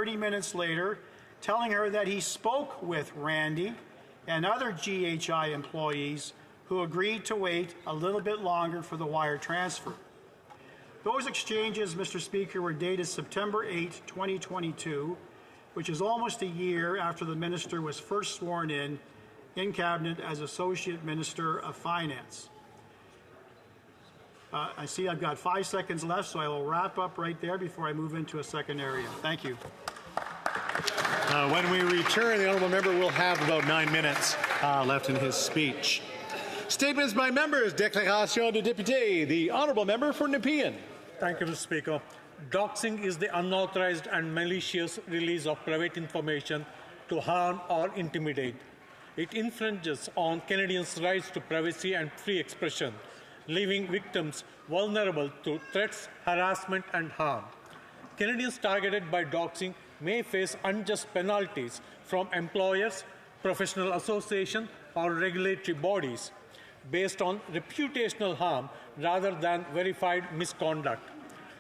30 minutes later, telling her that he spoke with Randy and other GHI employees who agreed to wait a little bit longer for the wire transfer. Those exchanges, Mr. Speaker, were dated September 8, 2022, which is almost a year after the minister was first sworn in Cabinet as Associate Minister of Finance. I see I've got 5 seconds left, so I will wrap up right there before I move into a second area. Thank you. When we return, the honourable member will have about 9 minutes left in his speech. Statements by members. Déclaration de député. The honourable member for Nepean. Thank you, Mr. Speaker. Doxing is the unauthorized and malicious release of private information to harm or intimidate. It infringes on Canadians' rights to privacy and free expression, leaving victims vulnerable to threats, harassment, and harm. Canadians targeted by doxing may face unjust penalties from employers, professional associations, or regulatory bodies based on reputational harm rather than verified misconduct.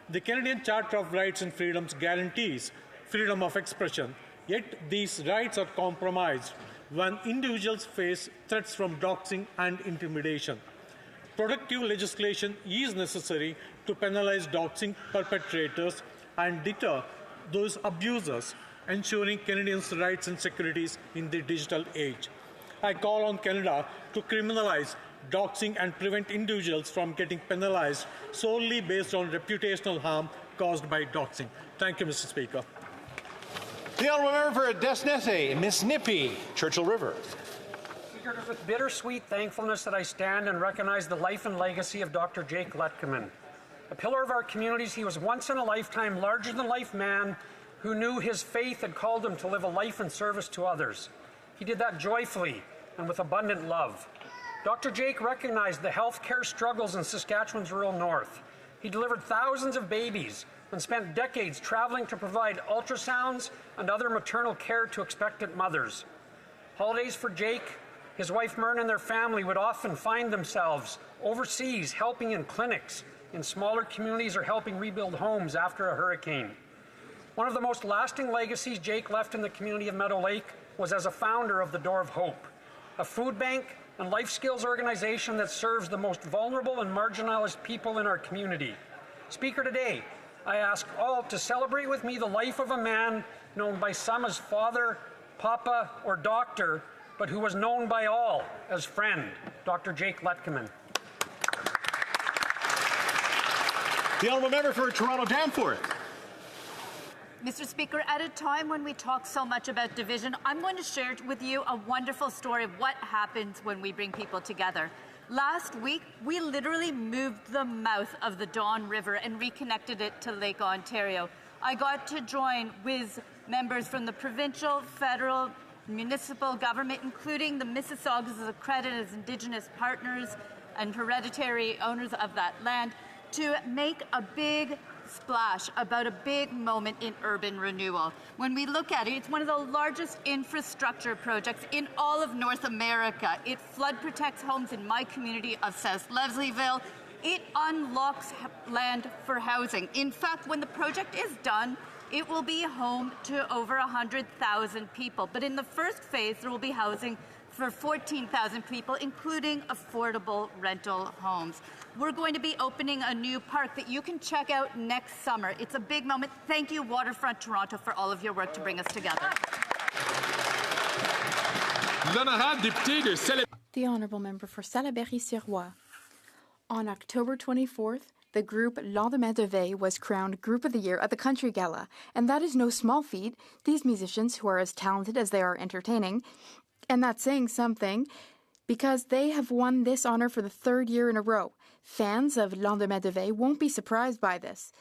The Canadian Charter of Rights and Freedoms guarantees freedom of expression, yet these rights are compromised when individuals face threats from doxing and intimidation. Productive legislation is necessary to penalize doxing perpetrators and deter those abusers, ensuring Canadians' rights and securities in the digital age. I call on Canada to criminalize doxing and prevent individuals from getting penalized solely based on reputational harm caused by doxing. Thank you, Mr. Speaker. The honourable member for Desnette, Miss Nippy, Churchill River. Speaker, it is with bittersweet thankfulness that I stand and recognize the life and legacy of Dr. Jake Letkeman. A pillar of our communities, he was once in a lifetime larger-than-life man who knew his faith had called him to live a life in service to others. He did that joyfully and with abundant love. Dr. Jake recognized the health care struggles in Saskatchewan's rural north. He delivered thousands of babies and spent decades traveling to provide ultrasounds and other maternal care to expectant mothers. Holidays for Jake, his wife Myrna, and their family would often find themselves overseas helping in clinics in smaller communities or helping rebuild homes after a hurricane. One of the most lasting legacies Jake left in the community of Meadow Lake was as a founder of the Door of Hope, a food bank and life skills organization that serves the most vulnerable and marginalized people in our community. Speaker, today, I ask all to celebrate with me the life of a man known by some as father, papa, or doctor, but who was known by all as friend, Dr. Jake Letkeman. The honourable member for Toronto Danforth. Mr. Speaker, at a time when we talk so much about division, I'm going to share with you a wonderful story of what happens when we bring people together. Last week, we literally moved the mouth of the Don River and reconnected it to Lake Ontario. I got to join with members from the provincial, federal, municipal government, including the Mississaugas as accredited as Indigenous partners and hereditary owners of that land, to make a big splash about a big moment in urban renewal. When we look at it, it's one of the largest infrastructure projects in all of North America. It flood protects homes in my community of South Leslieville. It unlocks land for housing. In fact, when the project is done, it will be home to over 100,000 people. But in the first phase, there will be housing for 14,000 people, including affordable rental homes. We're going to be opening a new park that you can check out next summer. It's a big moment. Thank you, Waterfront Toronto, for all of your work to bring us together. The Honourable Member for Salaberry-sur-Roi. On October 24th, the group Lendemain de Veille was crowned Group of the Year at the Country Gala, and that is no small feat. These musicians, who are as talented as they are entertaining, and that's saying something, because they have won this honour for the third year in a row. Fans of Lendemain de Veille won't be surprised by this.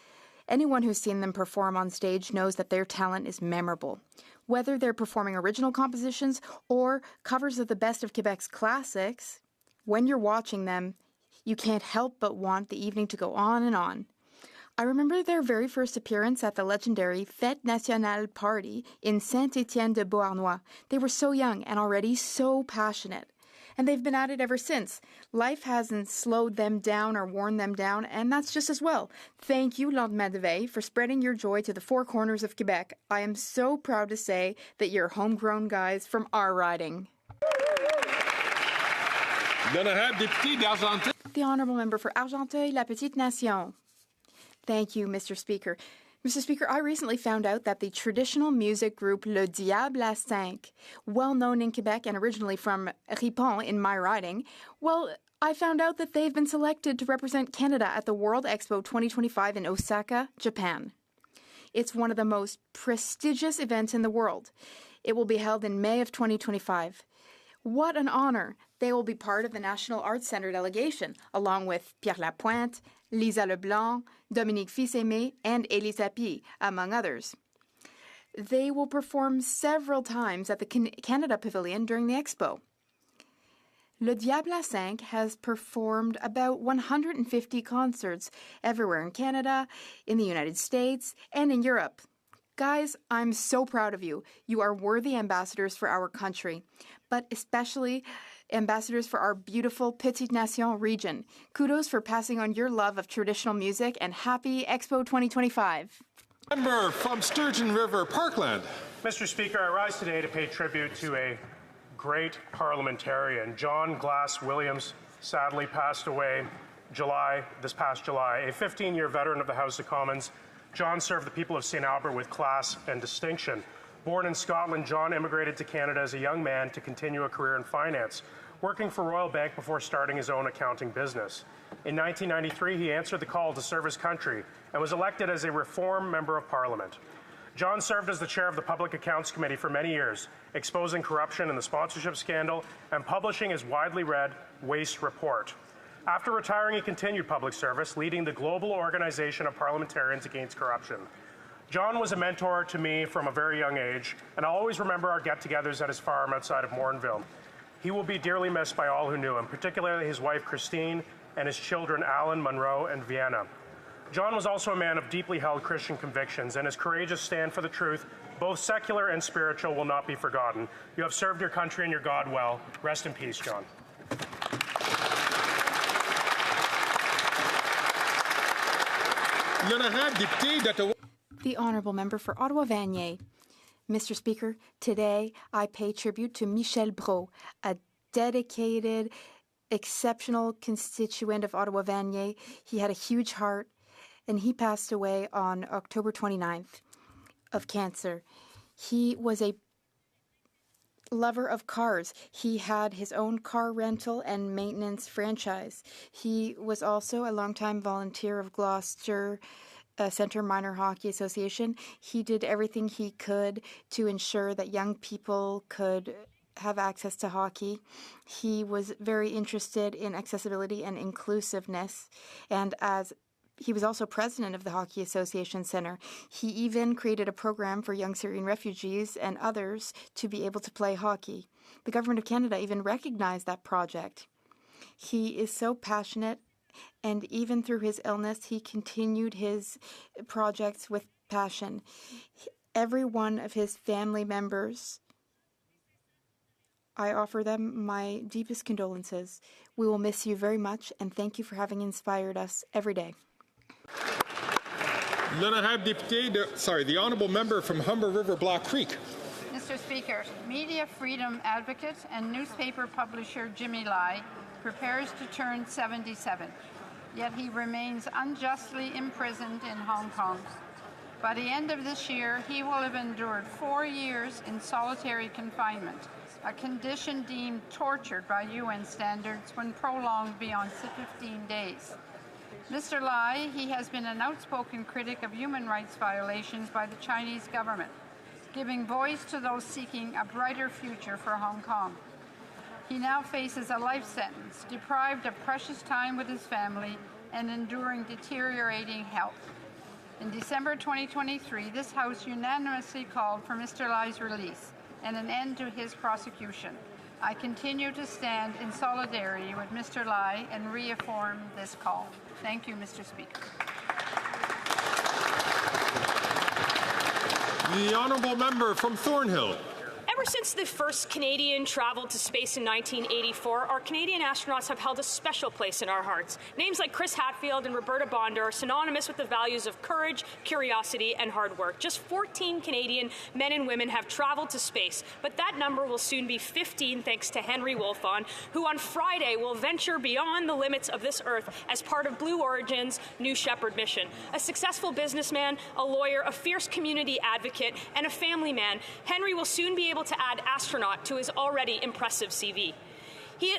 Anyone who's seen them perform on stage knows that their talent is memorable. Whether they're performing original compositions or covers of the best of Quebec's classics, when you're watching them, you can't help but want the evening to go on and on. I remember their very first appearance at the legendary Fête Nationale party in Saint-Étienne de Beauharnois. They were so young and already so passionate. and they've been at it ever since. Life hasn't slowed them down or worn them down, and that's just as well. Thank you, Lendemain de Veille, for spreading your joy to the four corners of Quebec. I am so proud to say that you're homegrown guys from our riding. The Honourable Member for Argenteuil-La Petite Nation. Thank you, Mr. Speaker. Mr. Speaker, I recently found out that the traditional music group Le Diable à Cinq, well known in Quebec and originally from Ripon in my riding, well, I found out that they've been selected to represent Canada at the World Expo 2025 in Osaka, Japan. It's one of the most prestigious events in the world. It will be held in May of 2025. What an honor! They will be part of the National Arts Centre delegation, along with Pierre Lapointe, Lisa Leblanc, Dominique Fils-Aimé, and Élise Appi, among others. They will perform several times at the Canada Pavilion during the expo. Le Diable à Cinq has performed about 150 concerts everywhere in Canada, in the United States, and in Europe. Guys, I'm so proud of you. You are worthy ambassadors for our country, but especially ambassadors for our beautiful Petite Nation region. Kudos for passing on your love of traditional music, and happy Expo 2025. Member from Sturgeon River, Parkland. Mr. Speaker, I rise today to pay tribute to a great parliamentarian. John Glass Williams sadly passed away this past July. A 15-year veteran of the House of Commons, John served the people of St. Albert with class and distinction. Born in Scotland, John immigrated to Canada as a young man to continue a career in finance, working for Royal Bank before starting his own accounting business. In 1993, he answered the call to serve his country and was elected as a Reform Member of Parliament. John served as the chair of the Public Accounts Committee for many years, exposing corruption in the sponsorship scandal and publishing his widely read Waste Report. After retiring, he continued public service, leading the Global Organization of Parliamentarians Against Corruption. John was a mentor to me from a very young age, and I'll always remember our get-togethers at his farm outside of Morinville. He will be dearly missed by all who knew him, particularly his wife Christine and his children Alan, Monroe, and Vienna. John was also a man of deeply held Christian convictions, and his courageous stand for the truth, both secular and spiritual, will not be forgotten. You have served your country and your God well. Rest in peace, John. The Honourable Member for Ottawa-Vanier. Mr. Speaker, today I pay tribute to Michel Brault, a dedicated, exceptional constituent of Ottawa-Vanier. He had a huge heart, and he passed away on October 29th of cancer. He was a lover of cars. He had his own car rental and maintenance franchise. He was also a longtime volunteer of Gloucester Centre Minor Hockey Association. He did everything he could to ensure that young people could have access to hockey. He was very interested in accessibility and inclusiveness, and as he was also president of the Hockey Association Centre. He even created a program for young Syrian refugees and others to be able to play hockey. The Government of Canada even recognized that project. He is so passionate, and even through his illness, he continued his projects with passion. Every one of his family members, I offer them my deepest condolences. We will miss you very much, and thank you for having inspired us every day. The Honourable Member from Humber River, Black Creek. Mr. Speaker, media freedom advocate and newspaper publisher Jimmy Lai prepares to turn 77, yet he remains unjustly imprisoned in Hong Kong. By the end of this year, he will have endured 4 years in solitary confinement, a condition deemed tortured by UN standards when prolonged beyond 15 days. Mr. Lai, he has been an outspoken critic of human rights violations by the Chinese government, giving voice to those seeking a brighter future for Hong Kong. He now faces a life sentence, deprived of precious time with his family and enduring deteriorating health. In December 2023, this House unanimously called for Mr. Lai's release and an end to his prosecution. I continue to stand in solidarity with Mr. Lai and reaffirm this call. Thank you, Mr. Speaker. The Honourable Member from Thornhill. Ever since the first Canadian traveled to space in 1984, our Canadian astronauts have held a special place in our hearts. Names like Chris Hadfield and Roberta Bonder are synonymous with the values of courage, curiosity, and hard work. Just 14 Canadian men and women have traveled to space, but that number will soon be 15 thanks to Henry Wolfond, who on Friday will venture beyond the limits of this Earth as part of Blue Origin's New Shepard mission. A successful businessman, a lawyer, a fierce community advocate, and a family man, Henry will soon be able to add astronaut to his already impressive CV.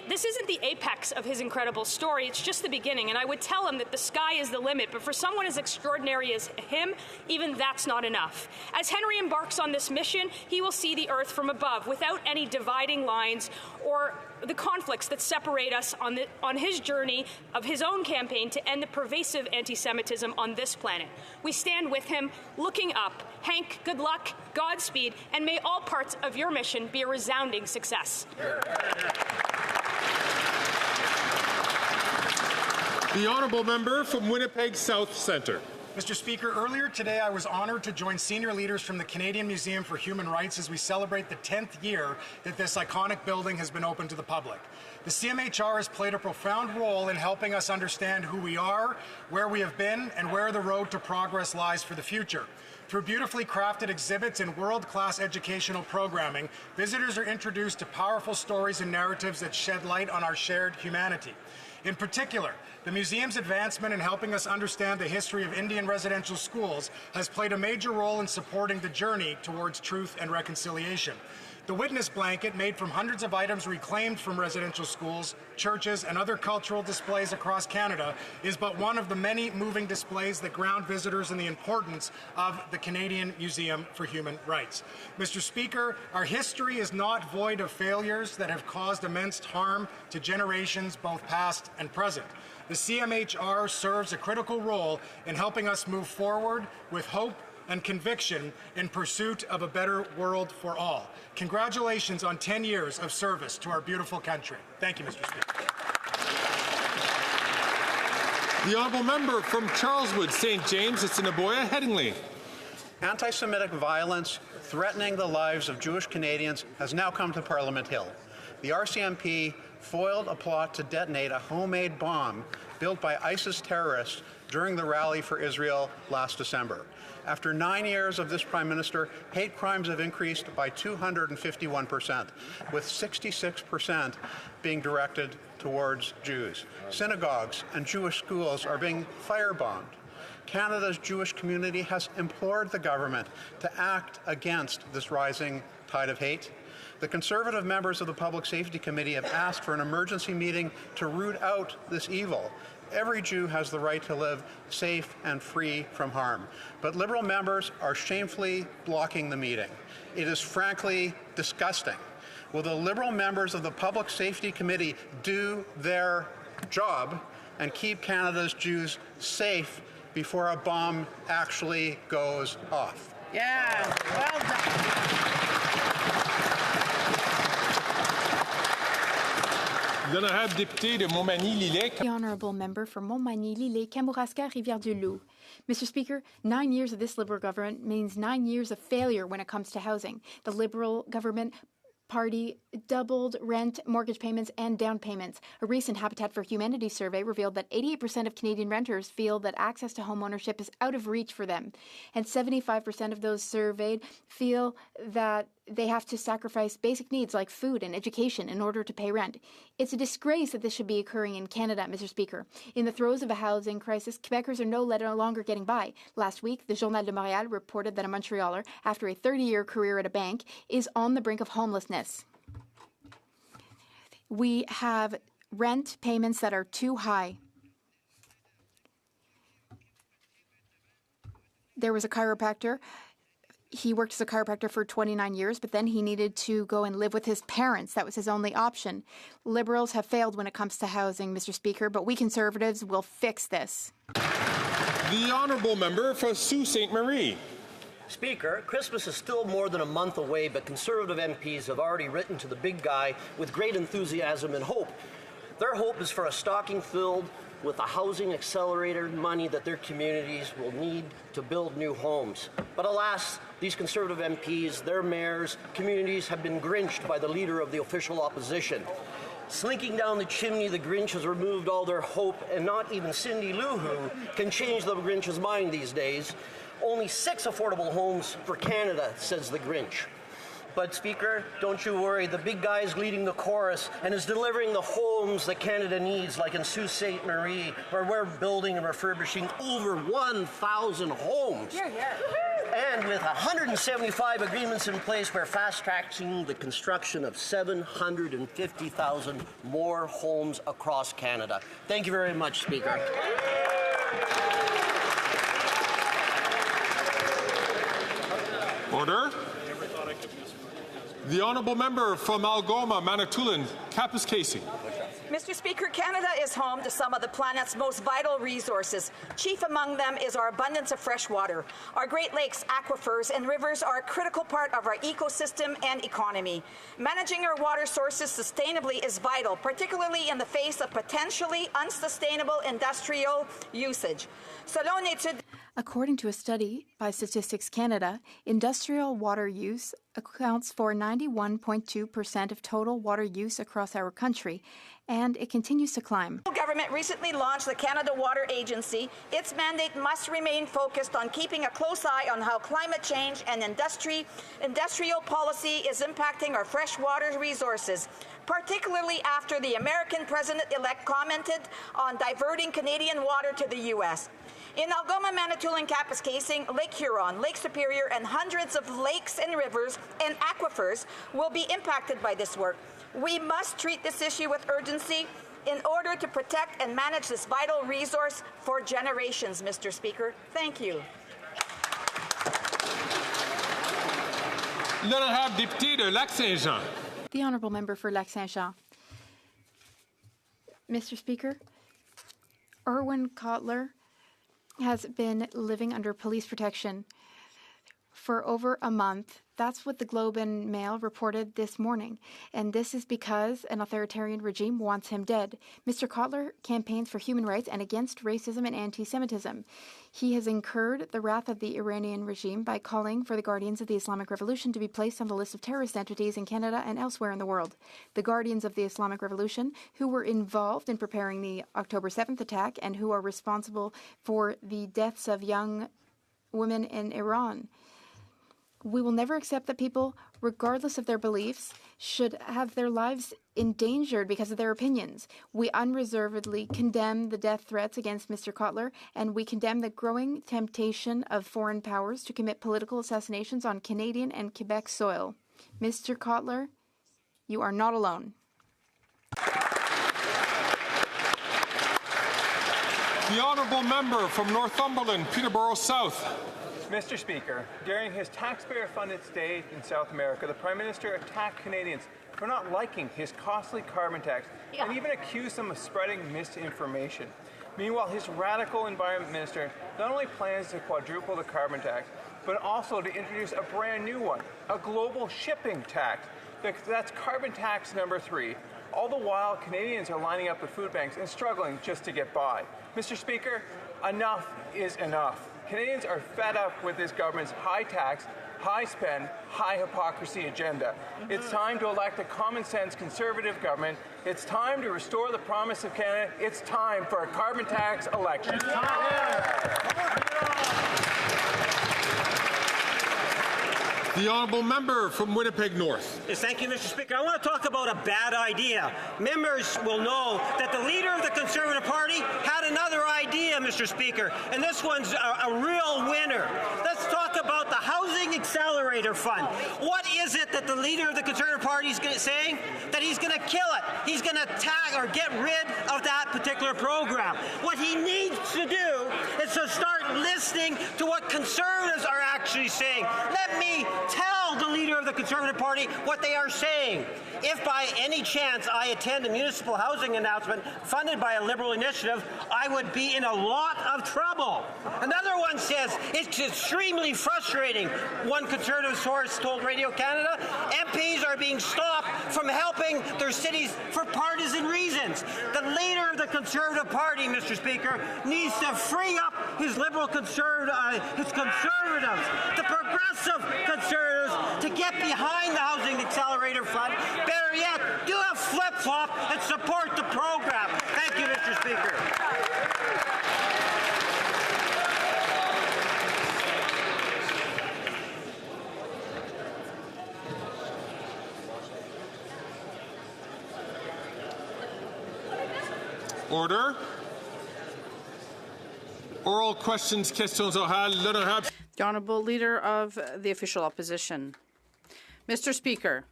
This isn't the apex of his incredible story, it's just the beginning, and I would tell him that the sky is the limit, but for someone as extraordinary as him, even that's not enough. As Henry embarks on this mission, he will see the Earth from above, without any dividing lines or the conflicts that separate us on his journey of his own campaign to end the pervasive anti-Semitism on this planet. We stand with him, looking up. Hank, good luck, Godspeed, and may all parts of your mission be a resounding success. The honourable member from Winnipeg South Centre. Mr. Speaker, earlier today I was honoured to join senior leaders from the Canadian Museum for Human Rights as we celebrate the 10th year that this iconic building has been open to the public. The CMHR has played a profound role in helping us understand who we are, where we have been, and where the road to progress lies for the future. Through beautifully crafted exhibits and world-class educational programming, visitors are introduced to powerful stories and narratives that shed light on our shared humanity. In particular, the museum's advancement in helping us understand the history of Indian residential schools has played a major role in supporting the journey towards truth and reconciliation. The witness blanket, made from hundreds of items reclaimed from residential schools, churches, and other cultural displays across Canada, is but one of the many moving displays that ground visitors in the importance of the Canadian Museum for Human Rights. Mr. Speaker, our history is not void of failures that have caused immense harm to generations both past and present. The CMHR serves a critical role in helping us move forward with hope and conviction in pursuit of a better world for all. Congratulations on 10 years of service to our beautiful country. Thank you, Mr. Speaker. The honourable member from Charleswood, St. James, Assiniboia, Headingley. Anti-Semitic violence threatening the lives of Jewish Canadians has now come to Parliament Hill. The RCMP foiled a plot to detonate a homemade bomb built by ISIS terrorists during the rally for Israel last December. After 9 years of this Prime Minister, hate crimes have increased by 251%, with 66% being directed towards Jews. Synagogues and Jewish schools are being firebombed. Canada's Jewish community has implored the government to act against this rising tide of hate. The Conservative members of the Public Safety Committee have asked for an emergency meeting to root out this evil. Every Jew has the right to live safe and free from harm. But Liberal members are shamefully blocking the meeting. It is frankly disgusting. Will the Liberal members of the Public Safety Committee do their job and keep Canada's Jews safe before a bomb actually goes off? Yeah, well done. The honourable member for Montmagny-Lillet, Kamouraska, Rivière-du-Loup. Mr. Speaker, 9 years of this Liberal government means 9 years of failure when it comes to housing. The Liberal government Party doubled rent, mortgage payments, and down payments. A recent Habitat for Humanity survey revealed that 88% of Canadian renters feel that access to home ownership is out of reach for them. And 75% of those surveyed feel that they have to sacrifice basic needs like food and education in order to pay rent. It's a disgrace that this should be occurring in Canada, Mr. Speaker. In the throes of a housing crisis, Quebecers are no longer getting by. Last week, the Journal de Montréal reported that a Montrealer, after a 30-year career at a bank, is on the brink of homelessness. We have rent payments that are too high. There was a chiropractor. He worked as a chiropractor for 29 years, but then he needed to go and live with his parents. That was his only option. Liberals have failed when it comes to housing, Mr. Speaker, but we Conservatives will fix this. The honourable member for Sault Ste. Marie. Speaker, Christmas is still more than a month away, but Conservative MPs have already written to the big guy with great enthusiasm and hope. Their hope is for a stocking filled with a housing accelerator money that their communities will need to build new homes. But alas, These Conservative MPs, their mayors, communities have been grinched by the leader of the official opposition. Slinking down the chimney, the Grinch has removed all their hope, and not even Cindy Lou Who can change the Grinch's mind these days. Only 6 affordable homes for Canada, says the Grinch. But, Speaker, don't you worry. The big guy is leading the chorus and is delivering the homes that Canada needs, like in Sault Ste. Marie, where we're building and refurbishing over 1,000 homes. Here, here. And with 175 agreements in place, we're fast-tracking the construction of 750,000 more homes across Canada. Thank you very much, Speaker. Order. The honourable member from Algoma, Manitoulin, Kapuskasing. Mr. Speaker, Canada is home to some of the planet's most vital resources. Chief among them is our abundance of fresh water. Our Great Lakes, aquifers, and rivers are a critical part of our ecosystem and economy. Managing our water sources sustainably is vital, particularly in the face of potentially unsustainable industrial usage. Selon une étude. According to a study by Statistics Canada, industrial water use accounts for 91.2% of total water use across our country, and it continues to climb. The government recently launched the Canada Water Agency. Its mandate must remain focused on keeping a close eye on how climate change and industrial policy is impacting our freshwater resources, particularly after the American president-elect commented on diverting Canadian water to the U.S. In Algoma, Manitoulin, Kapuskasing, Lake Huron, Lake Superior, and hundreds of lakes and rivers and aquifers will be impacted by this work. We must treat this issue with urgency in order to protect and manage this vital resource for generations, Mr. Speaker. Thank you. L'honorable député de Lac-Saint-Jean. The honourable member for Lac-Saint-Jean. Mr. Speaker, Irwin Cotler has been living under police protection for over a month. That's what the Globe and Mail reported this morning. And this is because an authoritarian regime wants him dead. Mr. Cotler campaigns for human rights and against racism and anti-Semitism. He has incurred the wrath of the Iranian regime by calling for the Guardians of the Islamic Revolution to be placed on the list of terrorist entities in Canada and elsewhere in the world. The Guardians of the Islamic Revolution, who were involved in preparing the October 7th attack and who are responsible for the deaths of young women in Iran. We will never accept that people, regardless of their beliefs, should have their lives endangered because of their opinions. We unreservedly condemn the death threats against Mr. Cotler, and we condemn the growing temptation of foreign powers to commit political assassinations on Canadian and Quebec soil. Mr. Cotler, you are not alone. The honourable member from Northumberland, Peterborough South. Mr. Speaker, during his taxpayer-funded stay in South America, the Prime Minister attacked Canadians for not liking his costly carbon tax and even accused them of spreading misinformation. Meanwhile, his radical Environment Minister not only plans to quadruple the carbon tax, but also to introduce a brand new one, a global shipping tax. That's carbon tax number 3. All the while, Canadians are lining up at food banks and struggling just to get by. Mr. Speaker, enough is enough. Canadians are fed up with this government's high tax, high spend, high hypocrisy agenda. It's time to elect a common sense Conservative government. It's time to restore the promise of Canada. It's time for a carbon tax election. The honourable member from Winnipeg North. Yes, thank you, Mr. Speaker. I want to talk about a bad idea. Members will know that the leader of the Conservative Party had another idea, Mr. Speaker, and this one's a real winner. Let's talk about the Housing Accelerator Fund. What is it that the leader of the Conservative Party is saying? That he's going to kill it. He's going to tag or get rid of that particular program. What he needs to do is to start listening to what Conservatives are actually saying. Let me tell the leader of the Conservative Party what they are saying. If by any chance I attend a municipal housing announcement funded by a Liberal initiative, I would be in a lot of trouble. trouble. Another one says it's extremely frustrating. One Conservative source told Radio Canada MPs are being stopped from helping their cities for partisan reasons. The leader of the Conservative Party, Mr. Speaker, needs to free up his liberal his conservatives, the progressive conservatives, to get behind the Housing Accelerator Fund. Better yet, do a flip-flop and support the program. Thank you, Mr. Speaker. Order. Oral questions, questions orales. L'honorable. The Honourable Leader of the Official Opposition. Mr. Speaker,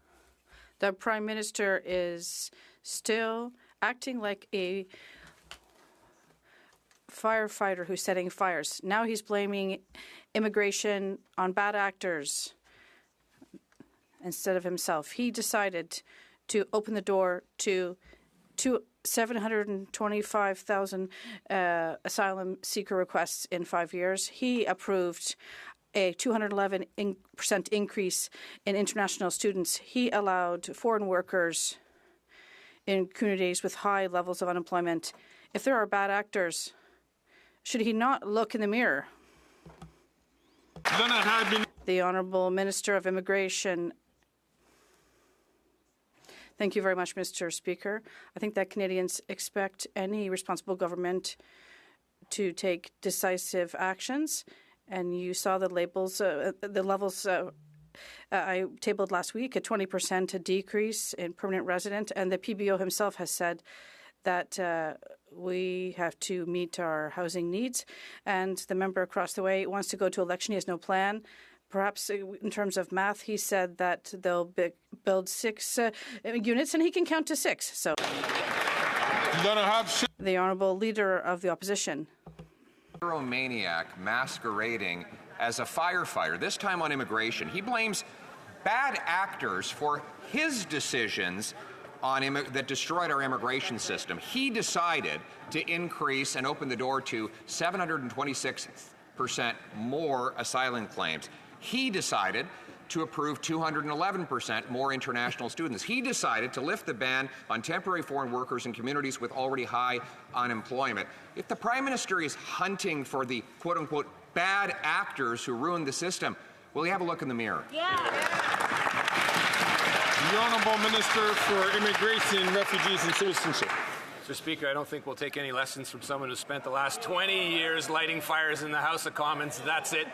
the Prime Minister is still acting like a firefighter who's setting fires. Now he's blaming immigration on bad actors instead of himself. He decided to open the door to 725,000 asylum seeker requests in 5 years. He approved a 211% increase in international students. He allowed foreign workers in communities with high levels of unemployment. If there are bad actors, should he not look in the mirror? The Honourable Minister of Immigration. Thank you very much, Mr. Speaker. I think that Canadians expect any responsible government to take decisive actions, and you saw the levels I tabled last week, a 20% decrease in permanent resident, and the PBO himself has said that we have to meet our housing needs, and the member across the way wants to go to election. He has no plan. Perhaps in terms of math, he said that they'll build 6 units and he can count to 6. So, the Honourable Leader of the Opposition. Maniac masquerading as a firefighter, this time on immigration. He blames bad actors for his decisions that destroyed our immigration system. He decided to increase and open the door to 726% more asylum claims. He decided to approve 211% more international students. He decided to lift the ban on temporary foreign workers in communities with already high unemployment. If the Prime Minister is hunting for the quote-unquote bad actors who ruined the system, will he have a look in the mirror? Yeah. The Honourable Minister for Immigration, Refugees and Citizenship. Mr. Speaker, I don't think we'll take any lessons from someone who spent the last 20 years lighting fires in the House of Commons. That's it.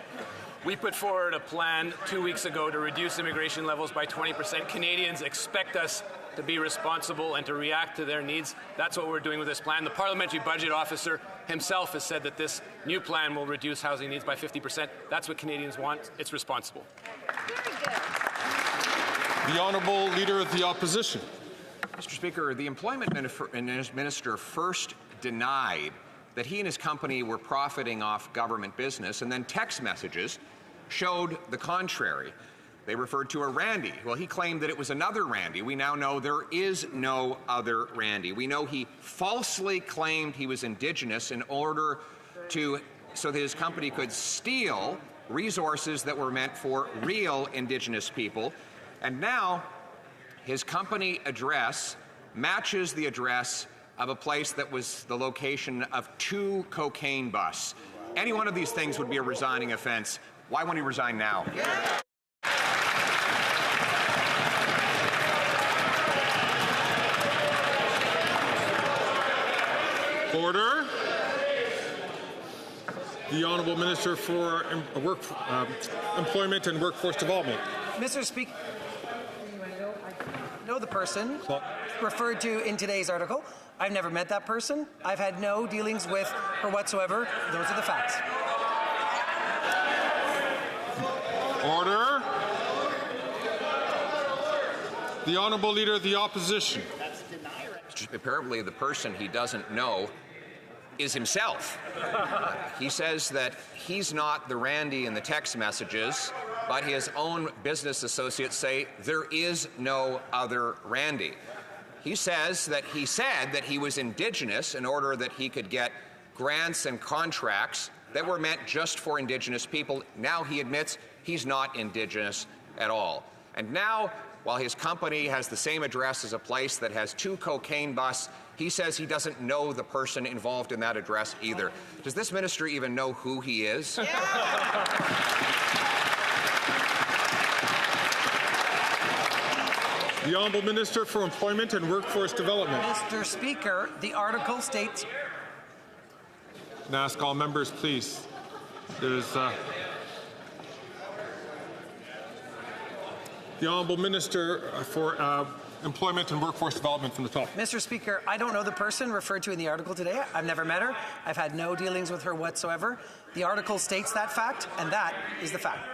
We put forward a plan 2 weeks ago to reduce immigration levels by 20%. Canadians expect us to be responsible and to react to their needs. That's what we're doing with this plan. The Parliamentary Budget Officer himself has said that this new plan will reduce housing needs by 50%. That's what Canadians want. It's responsible. The Honourable Leader of the Opposition. Mr. Speaker, the Employment Minister first denied that he and his company were profiting off government business, and then text messages showed the contrary. They referred to a Randy. Well, he claimed that it was another Randy. We now know there is no other Randy. We know he falsely claimed he was Indigenous in order so that his company could steal resources that were meant for real Indigenous people. And now his company address matches the address of a place that was the location of 2 cocaine busts. Any one of these things would be a resigning offense. Why won't he resign now? Order. The Honourable Minister for Employment and Workforce Development. Mr. Speaker, I know the person referred to in today's article. I've never met that person. I've had no dealings with her whatsoever. Those are the facts. Order. The Honourable Leader of the Opposition. Apparently, the person he doesn't know is himself. He says that he's not the Randy in the text messages, but his own business associates say there is no other Randy. He says that he said that he was Indigenous in order that he could get grants and contracts that were meant just for Indigenous people. Now he admits he's not Indigenous at all. And now, while his company has the same address as a place that has 2 cocaine busts, he says he doesn't know the person involved in that address either. Does this minister even know who he is? The Honourable Minister for Employment and Workforce Development. Mr. Speaker, the article states... And ask all members, please. There's the Honourable Minister for Employment and Workforce Development from the top. Mr. Speaker, I don't know the person referred to in the article today. I've never met her. I've had no dealings with her whatsoever. The article states that fact, and that is the fact.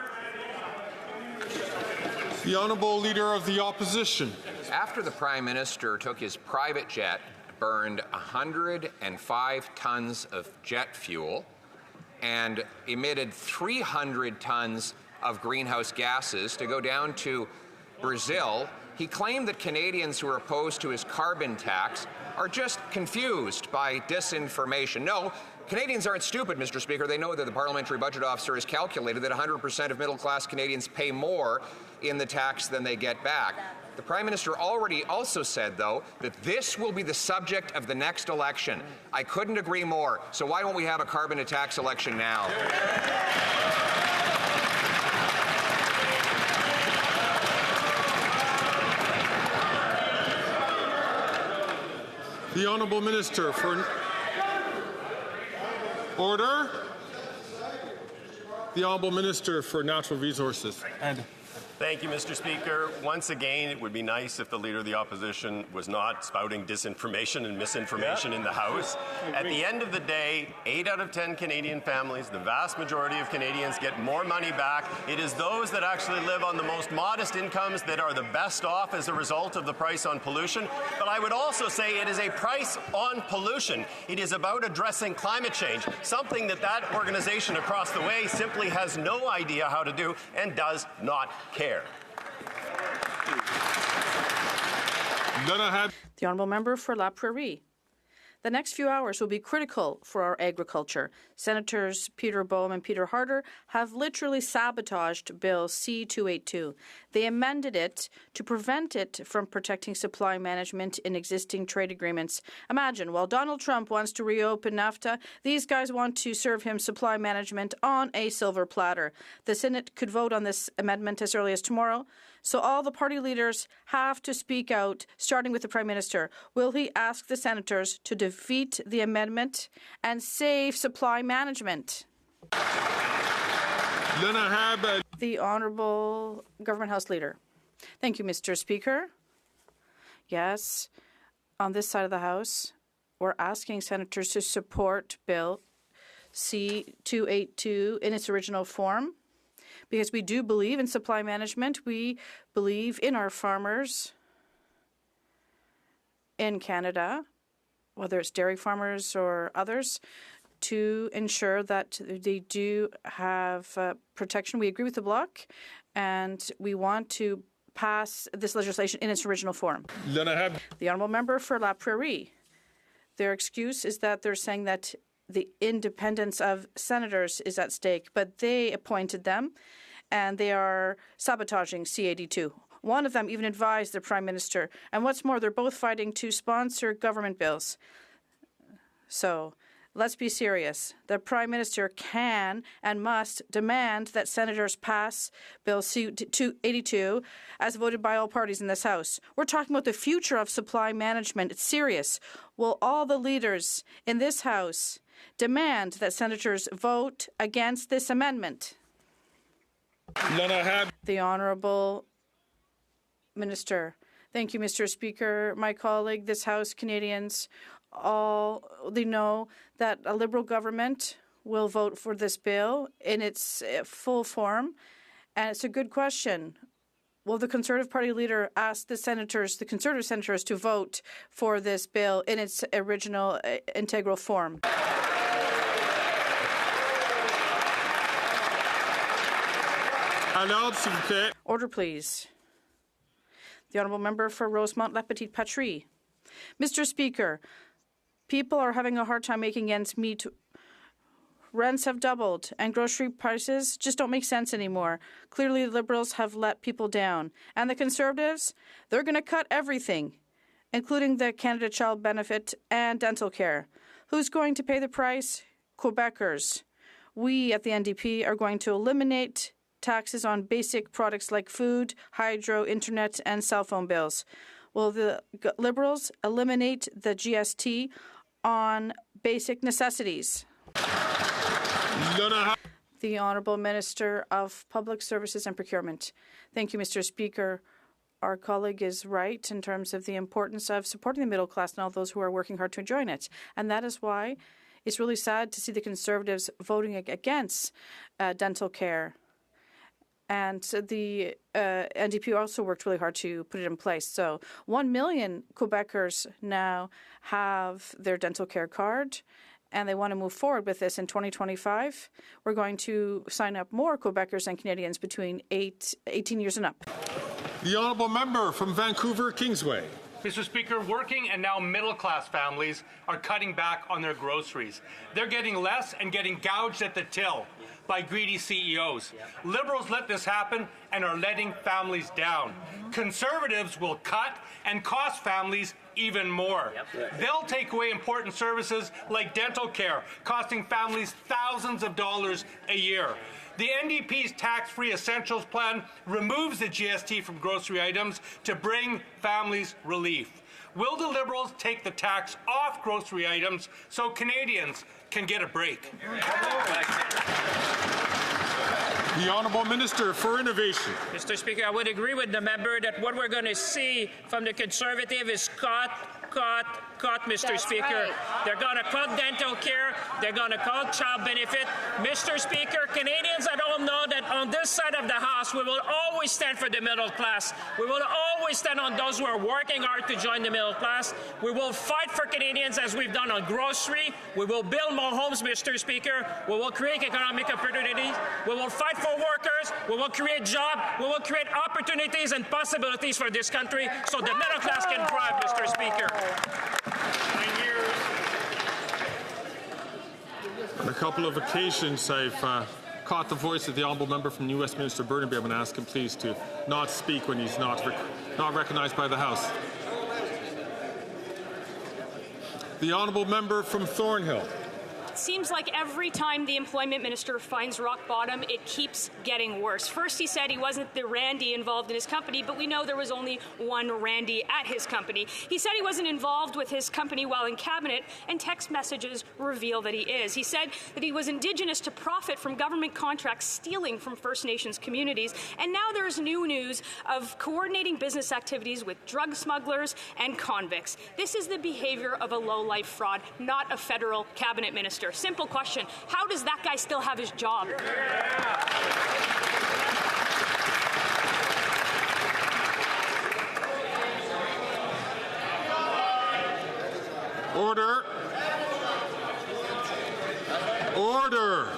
The Honourable Leader of the Opposition. After the Prime Minister took his private jet, burned 105 tons of jet fuel, and emitted 300 tons of greenhouse gases to go down to Brazil, he claimed that Canadians who are opposed to his carbon tax are just confused by disinformation. No, Canadians aren't stupid, Mr. Speaker. They know that the Parliamentary Budget Officer has calculated that 100% of middle-class Canadians pay more in the tax than they get back. The Prime Minister already also said, though, that this will be the subject of the next election. I couldn't agree more. So why don't we have a carbon tax election now? The Honourable Minister for Order. The Honourable Minister for Natural Resources. And thank you, Mr. Speaker. Once again, it would be nice if the Leader of the Opposition was not spouting disinformation and misinformation in the House. At the end of the day, 8 out of 10 Canadian families, the vast majority of Canadians, get more money back. It is those that actually live on the most modest incomes that are the best off as a result of the price on pollution. But I would also say it is a price on pollution. It is about addressing climate change, something that organization across the way simply has no idea how to do and does not care. The Honourable Member for La Prairie. The next few hours will be critical for our agriculture. Senators Peter Boehm and Peter Harder have literally sabotaged Bill C-282. They amended it to prevent it from protecting supply management in existing trade agreements. Imagine, while Donald Trump wants to reopen NAFTA, these guys want to serve him supply management on a silver platter. The Senate could vote on this amendment as early as tomorrow. So all the party leaders have to speak out, starting with the Prime Minister. Will he ask the senators to defeat the amendment and save supply management? The Honourable Government House Leader. Thank you, Mr. Speaker. Yes, on this side of the House, we're asking senators to support Bill C-282 in its original form, because we do believe in supply management. We believe in our farmers in Canada, whether it's dairy farmers or others, to ensure that they do have protection. We agree with the Bloc, and we want to pass this legislation in its original form. The Honourable Member for La Prairie. Their excuse is that they're saying that the independence of senators is at stake, but they appointed them, and they are sabotaging C-82. One of them even advised the Prime Minister. And what's more, they're both fighting to sponsor government bills. So let's be serious. The Prime Minister can and must demand that senators pass Bill C-282 as voted by all parties in this House. We're talking about the future of supply management. It's serious. Will all the leaders in this House demand that senators vote against this amendment? The Honourable Minister. Thank you, Mr. Speaker. My colleague, this House, Canadians, they know that a Liberal government will vote for this bill in its full form, and it's a good question. Will the Conservative Party leader ask the Conservative senators, to vote for this bill in its original integral form? Order, please. The Honourable Member for Rosemont-La-Petite-Patrie. Mr. Speaker, people are having a hard time making ends meet rents have doubled, and grocery prices just don't make sense anymore. Clearly, the Liberals have let people down. And the Conservatives, they're going to cut everything, including the Canada Child Benefit and dental care. Who's going to pay the price? Quebecers. We at the NDP are going to eliminate taxes on basic products like food, hydro, internet, and cell phone bills. Will the Liberals eliminate the GST on basic necessities? The Honourable Minister of Public Services and Procurement. Thank you, Mr. Speaker. Our colleague is right in terms of the importance of supporting the middle class and all those who are working hard to join it. And that is why it's really sad to see the Conservatives voting against dental care. And the NDP also worked really hard to put it in place. So 1 million Quebecers now have their dental care card, and they want to move forward with this in 2025. We're going to sign up more Quebecers and Canadians between 18 years and up. The honourable member from Vancouver Kingsway. Mr. Speaker, working and now middle-class families are cutting back on their groceries. They're getting less and getting gouged at the till by greedy CEOs. Liberals let this happen and are letting families down. Conservatives will cut and cost families even more. They'll take away important services like dental care, costing families thousands of dollars a year. The NDP's tax-free essentials plan removes the GST from grocery items to bring families relief. Will the Liberals take the tax off grocery items so Canadians can get a break? The Honourable Minister for Innovation. Mr. Speaker, I would agree with the member that what we're going to see from the Conservative is cut, Mr. That's Speaker. Right. They're going to cut dental care. They're going to cut child benefit. Mr. Speaker, Canadians at home know that on this side of the House, we will always stand for the middle class. We will always stand on those who are working hard to join the middle class. We will fight for Canadians as we've done on grocery. We will build more homes, Mr. Speaker. We will create economic opportunities. We will fight for workers. We will create jobs. We will create opportunities and possibilities for this country so the middle class can thrive, Mr. Speaker. On a couple of occasions, I've caught the voice of the honourable member from New Westminster Burnaby. I'm going to ask him, please, to not speak when he's not recognised by the House. The honourable member from Thornhill. It seems like every time the employment minister finds rock bottom, it keeps getting worse. First, he said he wasn't the Randy involved in his company, but we know there was only one Randy at his company. He said he wasn't involved with his company while in cabinet, and text messages reveal that he is. He said that he was Indigenous to profit from government contracts stealing from First Nations communities, and now there's new news of coordinating business activities with drug smugglers and convicts. This is the behavior of a low-life fraud, not a federal cabinet minister. Simple question. How does that guy still have his job? Order. Order.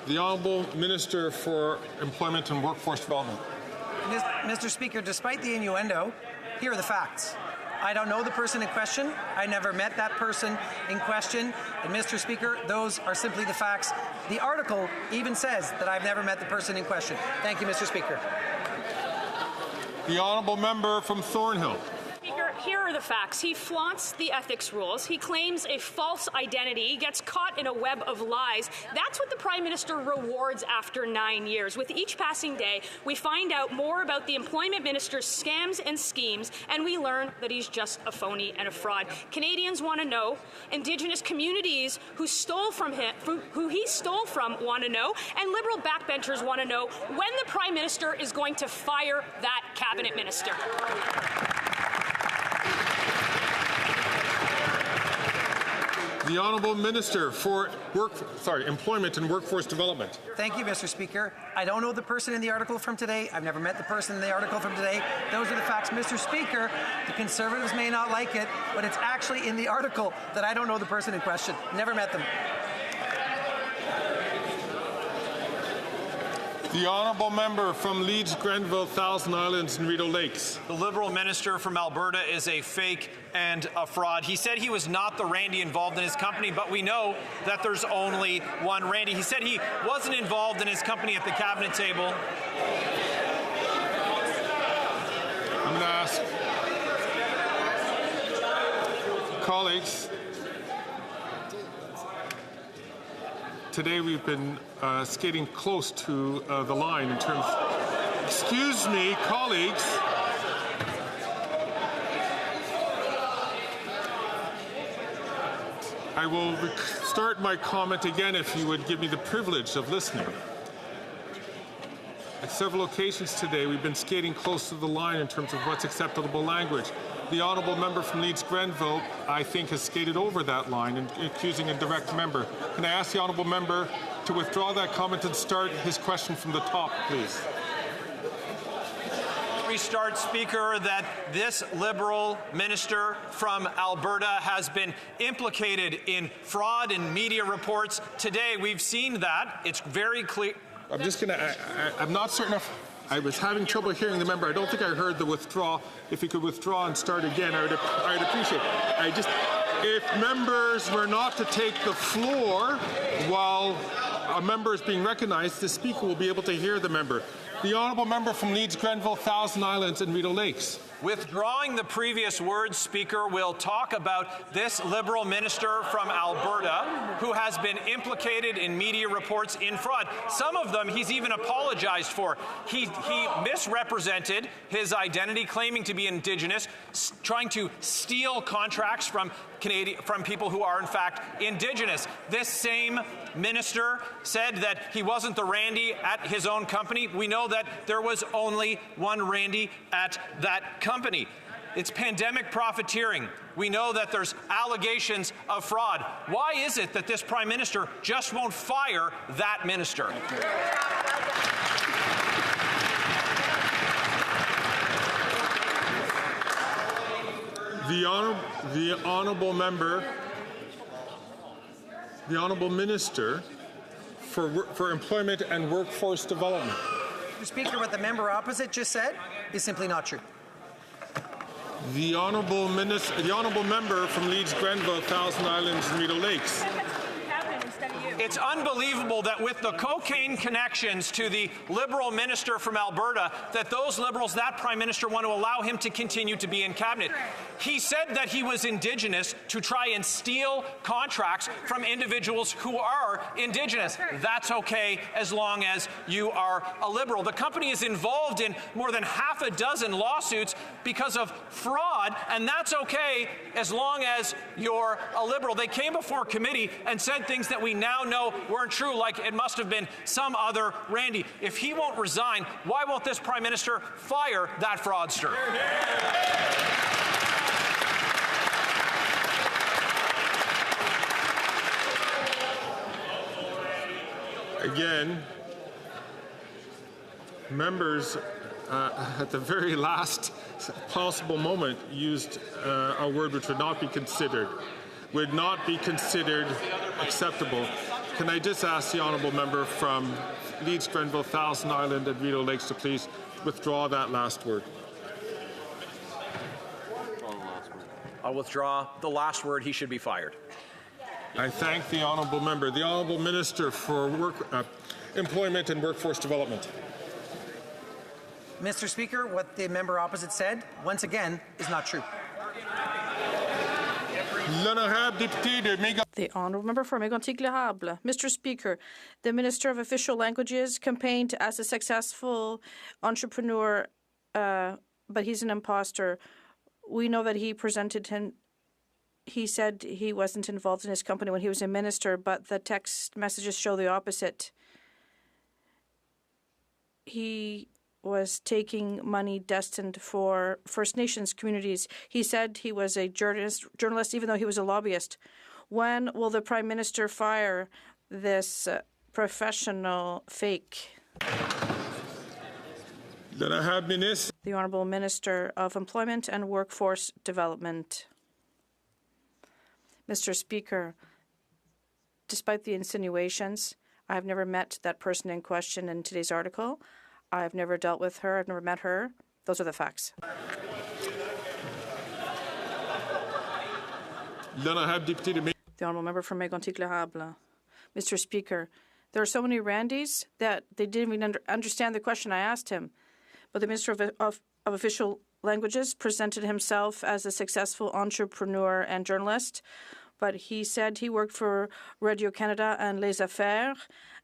The Honourable Minister for Employment and Workforce Development. Mr. Speaker, despite the innuendo, here are the facts. I don't know the person in question. I never met that person in question. And Mr. Speaker, those are simply the facts. The article even says that I've never met the person in question. Thank you, Mr. Speaker. The honourable member from Thornhill. Speaker, here are the facts. He flaunts the ethics rules. He claims a false identity. He gets caught in a web of lies. That's what the Prime Minister rewards after 9 years. With each passing day, we find out more about the Employment Minister's scams and schemes, and we learn that he's just a phony and a fraud. Canadians want to know. Indigenous communities who he stole from want to know. And Liberal backbenchers want to know when the Prime Minister is going to fire that Cabinet Minister. The Honourable Minister for Employment and Workforce Development. Thank you, Mr. Speaker. I don't know the person in the article from today. I've never met the person in the article from today. Those are the facts. Mr. Speaker, the Conservatives may not like it, but it's actually in the article that I don't know the person in question. Never met them. The honourable member from Leeds, Grenville, Thousand Islands and Rideau Lakes. The Liberal minister from Alberta is a fake and a fraud. He said he was not the Randy involved in his company, but we know that there's only one Randy. He said he wasn't involved in his company at the cabinet table. I'm going to ask colleagues. Today we've been skating close to the line in terms. Excuse me, colleagues. I will start my comment again if you would give me the privilege of listening. At several occasions today, we've been skating close to the line in terms of what's acceptable language. The honourable member from Leeds Grenville, I think, has skated over that line and accusing a direct member. Can I ask the honourable member to withdraw that comment and start his question from the top, please? Restart, Speaker, that this Liberal minister from Alberta has been implicated in fraud and media reports. Today, we've seen that. It's very clear. I'm just going to. I'm not certain if I was having trouble hearing the member. I don't think I heard the withdraw. If you could withdraw and start again, I'd appreciate it. If members were not to take the floor while a member is being recognized, the speaker will be able to hear the member. The honourable member from Leeds, Grenville, Thousand Islands and Rideau Lakes. Withdrawing the previous words, Speaker, will talk about this Liberal minister from Alberta who has been implicated in media reports in fraud. Some of them he's even apologized for. He misrepresented his identity, claiming to be Indigenous, trying to steal contracts from people who are in fact Indigenous. This same minister said that he wasn't the Randy at his own company. We know that there was only one Randy at that company. It's pandemic profiteering. We know that there's allegations of fraud. Why is it that this Prime Minister just won't fire that minister? The honourable member, the honourable minister for Employment and Workforce Development. Mr. Speaker, what the member opposite just said is simply not true. The honourable member from Leeds, Grenville, Thousand Islands and Rideau Lakes. It's unbelievable that with the cocaine connections to the Liberal minister from Alberta, that those Liberals, that Prime Minister, want to allow him to continue to be in cabinet. He said that he was Indigenous to try and steal contracts from individuals who are Indigenous. That's okay as long as you are a Liberal. The company is involved in more than half a dozen lawsuits because of fraud, and that's okay as long as you're a Liberal. They came before committee and said things that we now know weren't true, like it must have been some other Randy. If he won't resign, why won't this Prime Minister fire that fraudster? Again, members at the very last possible moment used a word which would not be considered acceptable. Can I just ask the honourable member from Leeds, Grenville, Thousand Island and Rideau Lakes to please withdraw that last word? I'll withdraw the last word. He should be fired. I thank the honourable member. The honourable minister for Employment and Workforce Development. Mr. Speaker, what the member opposite said, once again, is not true. The honourable member for Mégantic-Les Mr. Speaker, the Minister of Official Languages campaigned as a successful entrepreneur, but he's an imposter. We know that he said he wasn't involved in his company when he was a minister, but the text messages show the opposite. He was taking money destined for First Nations communities. He said he was a journalist, even though he was a lobbyist. When will the Prime Minister fire this professional fake? The Honourable Minister of Employment and Workforce Development. Mr. Speaker, despite the insinuations, I've never met that person in question in today's article. I've never dealt with her. I've never met her. Those are the facts. The Honourable Member for Mégantic-L'Érable. Mr. Speaker, there are so many Randys that they didn't even understand the question I asked him. But the Minister of Official Languages presented himself as a successful entrepreneur and journalist, but he said he worked for Radio-Canada and Les Affaires,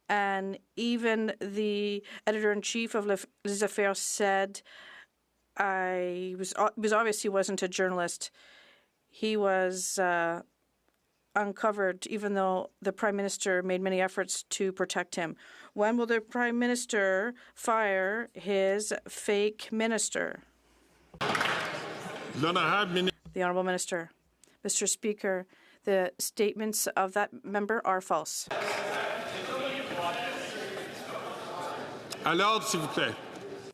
and even the editor-in-chief of Les Affaires said it was obvious he wasn't a journalist. He was uncovered, even though the Prime Minister made many efforts to protect him. When will the Prime Minister fire his fake minister? The Honourable Minister. Mr. Speaker, the statements of that member are false.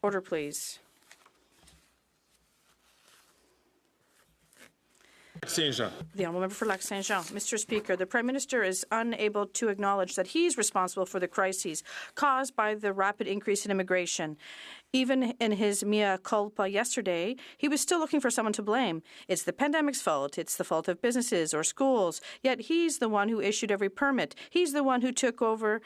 Order, please. Saint-Jean. The Honourable Member for Lac-Saint-Jean. Mr. Speaker, the Prime Minister is unable to acknowledge that he's responsible for the crises caused by the rapid increase in immigration. Even in his mea culpa yesterday, he was still looking for someone to blame. It's the pandemic's fault. It's the fault of businesses or schools. Yet he's the one who issued every permit. He's the one who took over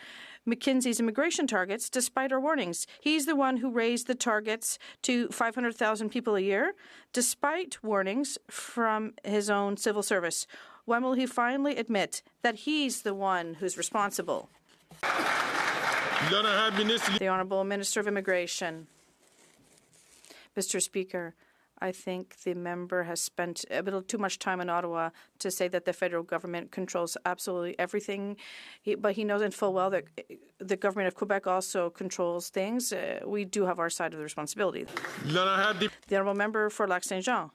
McKinsey's immigration targets despite our warnings. He's the one who raised the targets to 500,000 people a year despite warnings from his own civil service. When will he finally admit that he's the one who's responsible? The Honourable Minister of Immigration. Mr. Speaker, I think the member has spent a little too much time in Ottawa to say that the federal government controls absolutely everything, but he knows in full well that the government of Quebec also controls things. We do have our side of the responsibility. The Honourable Member for Lac-Saint-Jean.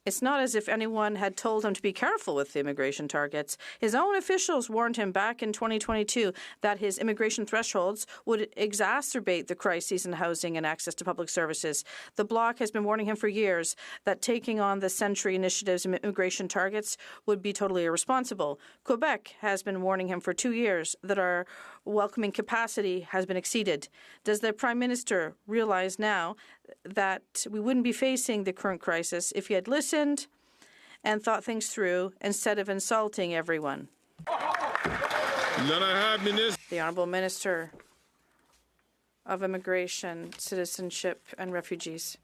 It's not as if anyone had told him to be careful with the immigration targets. His own officials warned him back in 2022 that his immigration thresholds would exacerbate the crises in housing and access to public services. The Bloc has been warning him for years that taking on the Century Initiative's immigration targets would be totally irresponsible. Quebec has been warning him for 2 years that our welcoming capacity has been exceeded. Does the Prime Minister realize now that we wouldn't be facing the current crisis if he had listened and thought things through instead of insulting everyone? The Honourable Minister of Immigration, Citizenship and Refugees.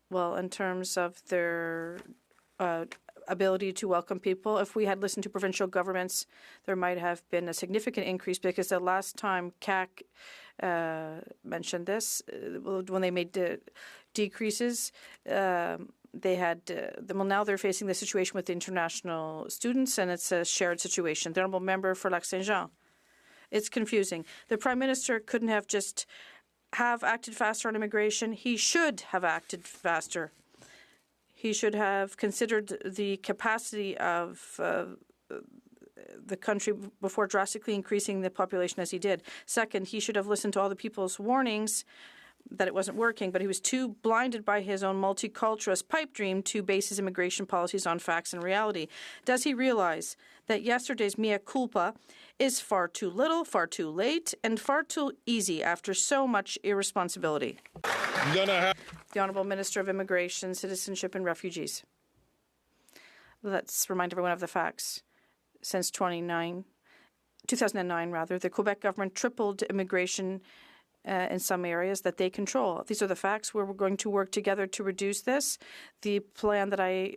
Well, in terms of their ability to welcome people, if we had listened to provincial governments, there might have been a significant increase, because the last time CAC mentioned this, when they made decreases, they had well, now they're facing the situation with the international students, and it's a shared situation. The Honourable Member for Lac-Saint-Jean. It's confusing. The Prime Minister couldn't have just acted faster on immigration. He should have acted faster. He should have considered the capacity of the country before drastically increasing the population as he did. Second, he should have listened to all the people's warnings that it wasn't working, but he was too blinded by his own multiculturalist pipe dream to base his immigration policies on facts and reality. Does he realize that yesterday's mea culpa is far too little, far too late, and far too easy after so much irresponsibility? The Honourable Minister of Immigration, Citizenship and Refugees. Let's remind everyone of the facts. Since 2009, the Quebec government tripled immigration in some areas that they control. These are the facts where we're going to work together to reduce this. The plan that I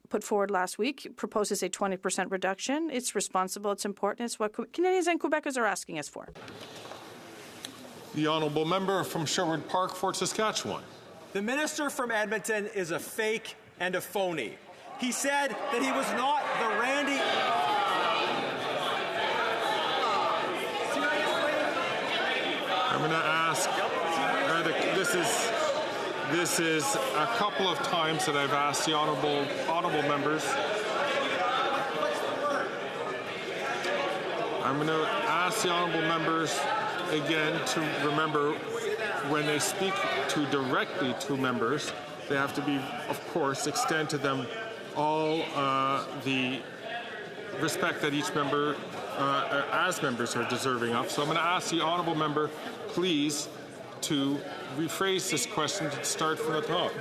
put forward last week proposes a 20% reduction. It's responsible, it's important, it's what Canadians and Quebecers are asking us for. The Honourable Member from Sherwood Park, Fort Saskatchewan. The minister from Edmonton is a fake and a phony. He said that he was not the Randy... I'm going to ask, this is a couple of times that I've asked the honourable members. I'm going to ask the honourable members again to remember, when they speak directly to members, they have to be, of course, extend to them all the respect that each member as members are deserving of. So I'm going to ask the honourable member, please, to rephrase this question to start from the top.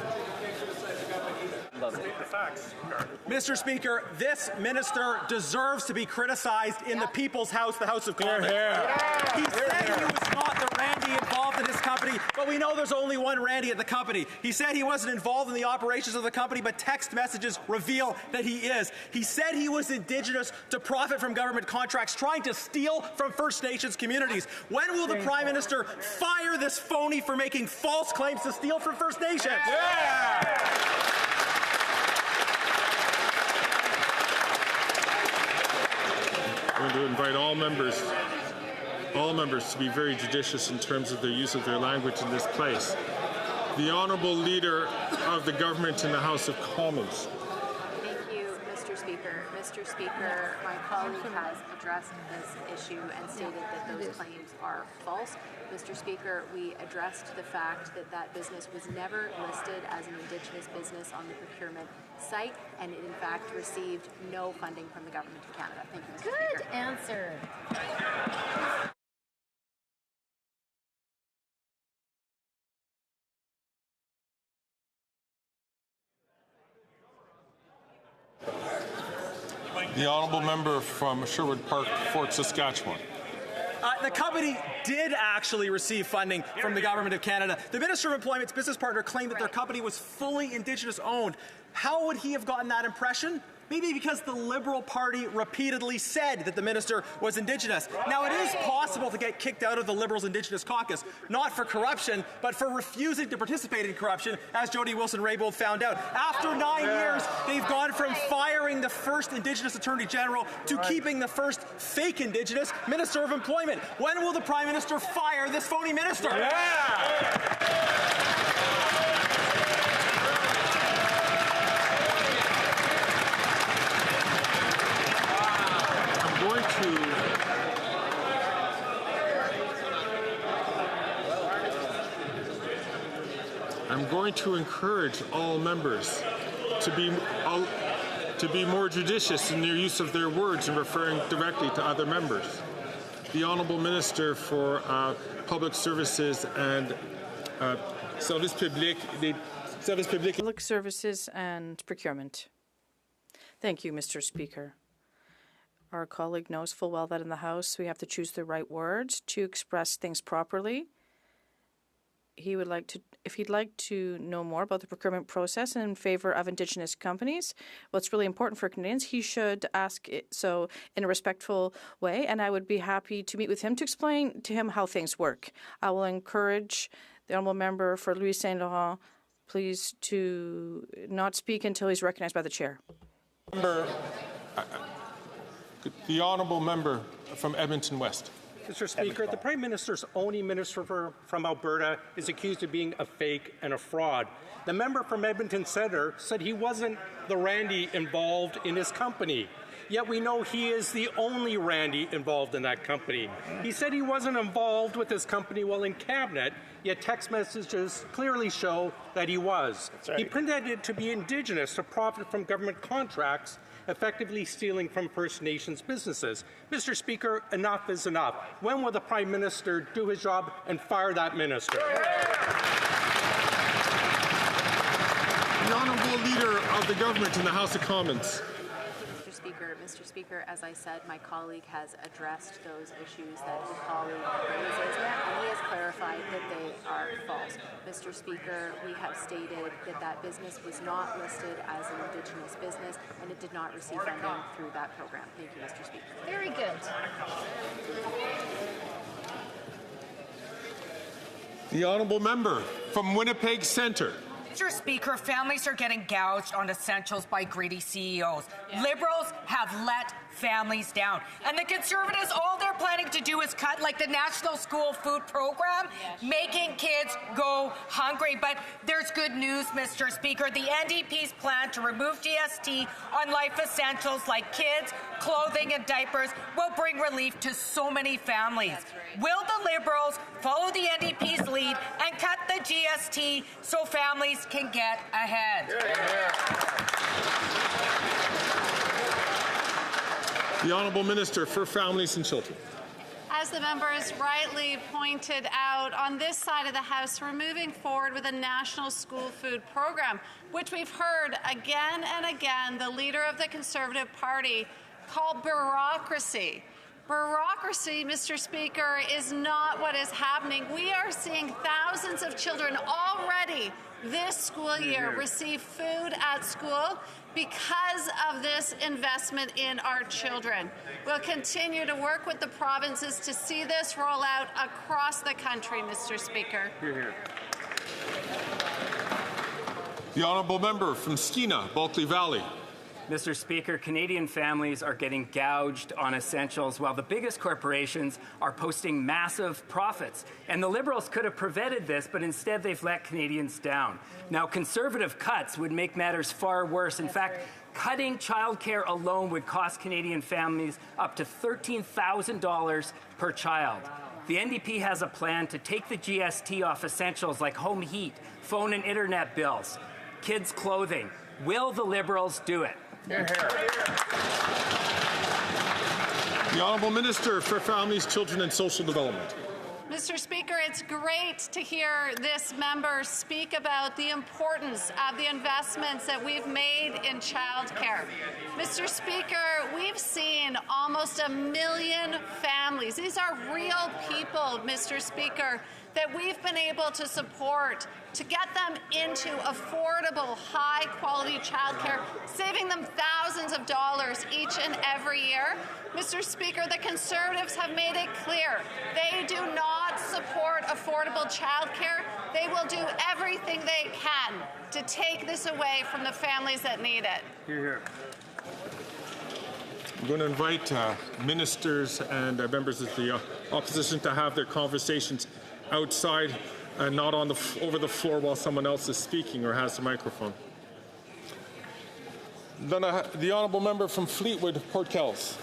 Mr. Speaker, this minister deserves to be criticized in the People's House, the House of Commons. He said he was not the Randy involved in his company, but we know there's only one Randy at the company. He said he wasn't involved in the operations of the company, but text messages reveal that he is. He said he was Indigenous to profit from government contracts, trying to steal from First Nations communities. When will the Prime Minister fire this phony for making false claims to steal from First Nations? I'm going to invite all members to be very judicious in terms of their use of their language in this place. The Honourable Leader of the Government in the House of Commons. Thank you, Mr. Speaker. Mr. Speaker, my colleague has addressed this issue and stated that those claims are false. Mr. Speaker, we addressed the fact that that business was never listed as an Indigenous business on the procurement site, and it in fact received no funding from the Government of Canada. Thank you, Mr. Speaker. Good answer. The Honourable Member from Sherwood Park, Fort Saskatchewan. The company did actually receive funding from the Government of Canada. The Minister of Employment's business partner claimed that their company was fully Indigenous owned. How would he have gotten that impression? Maybe because the Liberal Party repeatedly said that the minister was Indigenous. Now, it is possible to get kicked out of the Liberals' Indigenous caucus, not for corruption, but for refusing to participate in corruption, as Jody Wilson-Raybould found out. After 9 years, they've gone from firing the first Indigenous Attorney General to keeping the first fake Indigenous Minister of Employment. When will the Prime Minister fire this phony minister? I'm going to encourage all members to be more judicious in their use of their words and referring directly to other members. The Honourable Minister for Public Services and Service Public, Public Services and Procurement. Thank you, Mr. Speaker. Our colleague knows full well that in the House we have to choose the right words to express things properly. If he'd like to know more about the procurement process in favor of Indigenous companies, what's really important for Canadians, he should ask it so in a respectful way, and I would be happy to meet with him to explain to him how things work. I will encourage the Honourable Member for Louis Saint Laurent, please, to not speak until he's recognized by the Chair. The Honourable Member from Edmonton West. Mr. Speaker, the Prime Minister's only minister from Alberta is accused of being a fake and a fraud. The member from Edmonton Centre said he wasn't the Randy involved in his company. Yet we know he is the only Randy involved in that company. He said he wasn't involved with his company while in cabinet, yet text messages clearly show that he was. He pretended to be Indigenous to profit from government contracts, effectively stealing from First Nations businesses. Mr. Speaker, enough is enough. When will the Prime Minister do his job and fire that minister? The Honourable Leader of the Government in the House of Commons. Mr. Speaker, as I said, my colleague has addressed those issues that his colleague raises, and he has clarified that they are false. Mr. Speaker, we have stated that that business was not listed as an Indigenous business, and it did not receive funding through that program. Thank you, Mr. Speaker. Very good. The Honourable Member from Winnipeg Centre. Mr. Speaker, families are getting gouged on essentials by greedy CEOs. Liberals have let families down. And the Conservatives, all they're planning to do is cut like the National School Food Program, making kids go hungry. But there's good news, Mr. Speaker. The NDP's plan to remove GST on life essentials like kids, clothing, and diapers will bring relief to so many families. Will the Liberals follow the NDP's lead and cut the GST so families can get ahead? The Honourable Minister for Families and Children. As the members rightly pointed out, on this side of the House, we're moving forward with a national school food program, which we've heard again and again the leader of the Conservative Party call bureaucracy. Bureaucracy, Mr. Speaker, is not what is happening. We are seeing thousands of children already this school year receive food at school because of this investment in our children. We'll continue to work with the provinces to see this roll out across the country, Mr. Speaker. Hear, hear. The Honourable Member from Skeena, Bulkley Valley. Mr. Speaker, Canadian families are getting gouged on essentials while the biggest corporations are posting massive profits. And the Liberals could have prevented this, but instead they've let Canadians down. Now, Conservative cuts would make matters far worse. In fact, cutting childcare alone would cost Canadian families up to $13,000 per child. The NDP has a plan to take the GST off essentials like home heat, phone and internet bills, kids' clothing. Will the Liberals do it? Hear, hear. The Honourable Minister for Families, Children and Social Development. Mr. Speaker, it's great to hear this member speak about the importance of the investments that we've made in childcare. Mr. Speaker, we've seen almost 1 million families. These are real people, Mr. Speaker, that we've been able to support to get them into affordable, high-quality childcare, saving them thousands of dollars each and every year. Mr. Speaker, the Conservatives have made it clear they do not support affordable childcare. They will do everything they can to take this away from the families that need it. Hear, hear. I'm going to invite ministers and members of the opposition to have their conversations outside and not on over the floor while someone else is speaking or has the microphone. Then the Honourable Member from Fleetwood, Port Kells.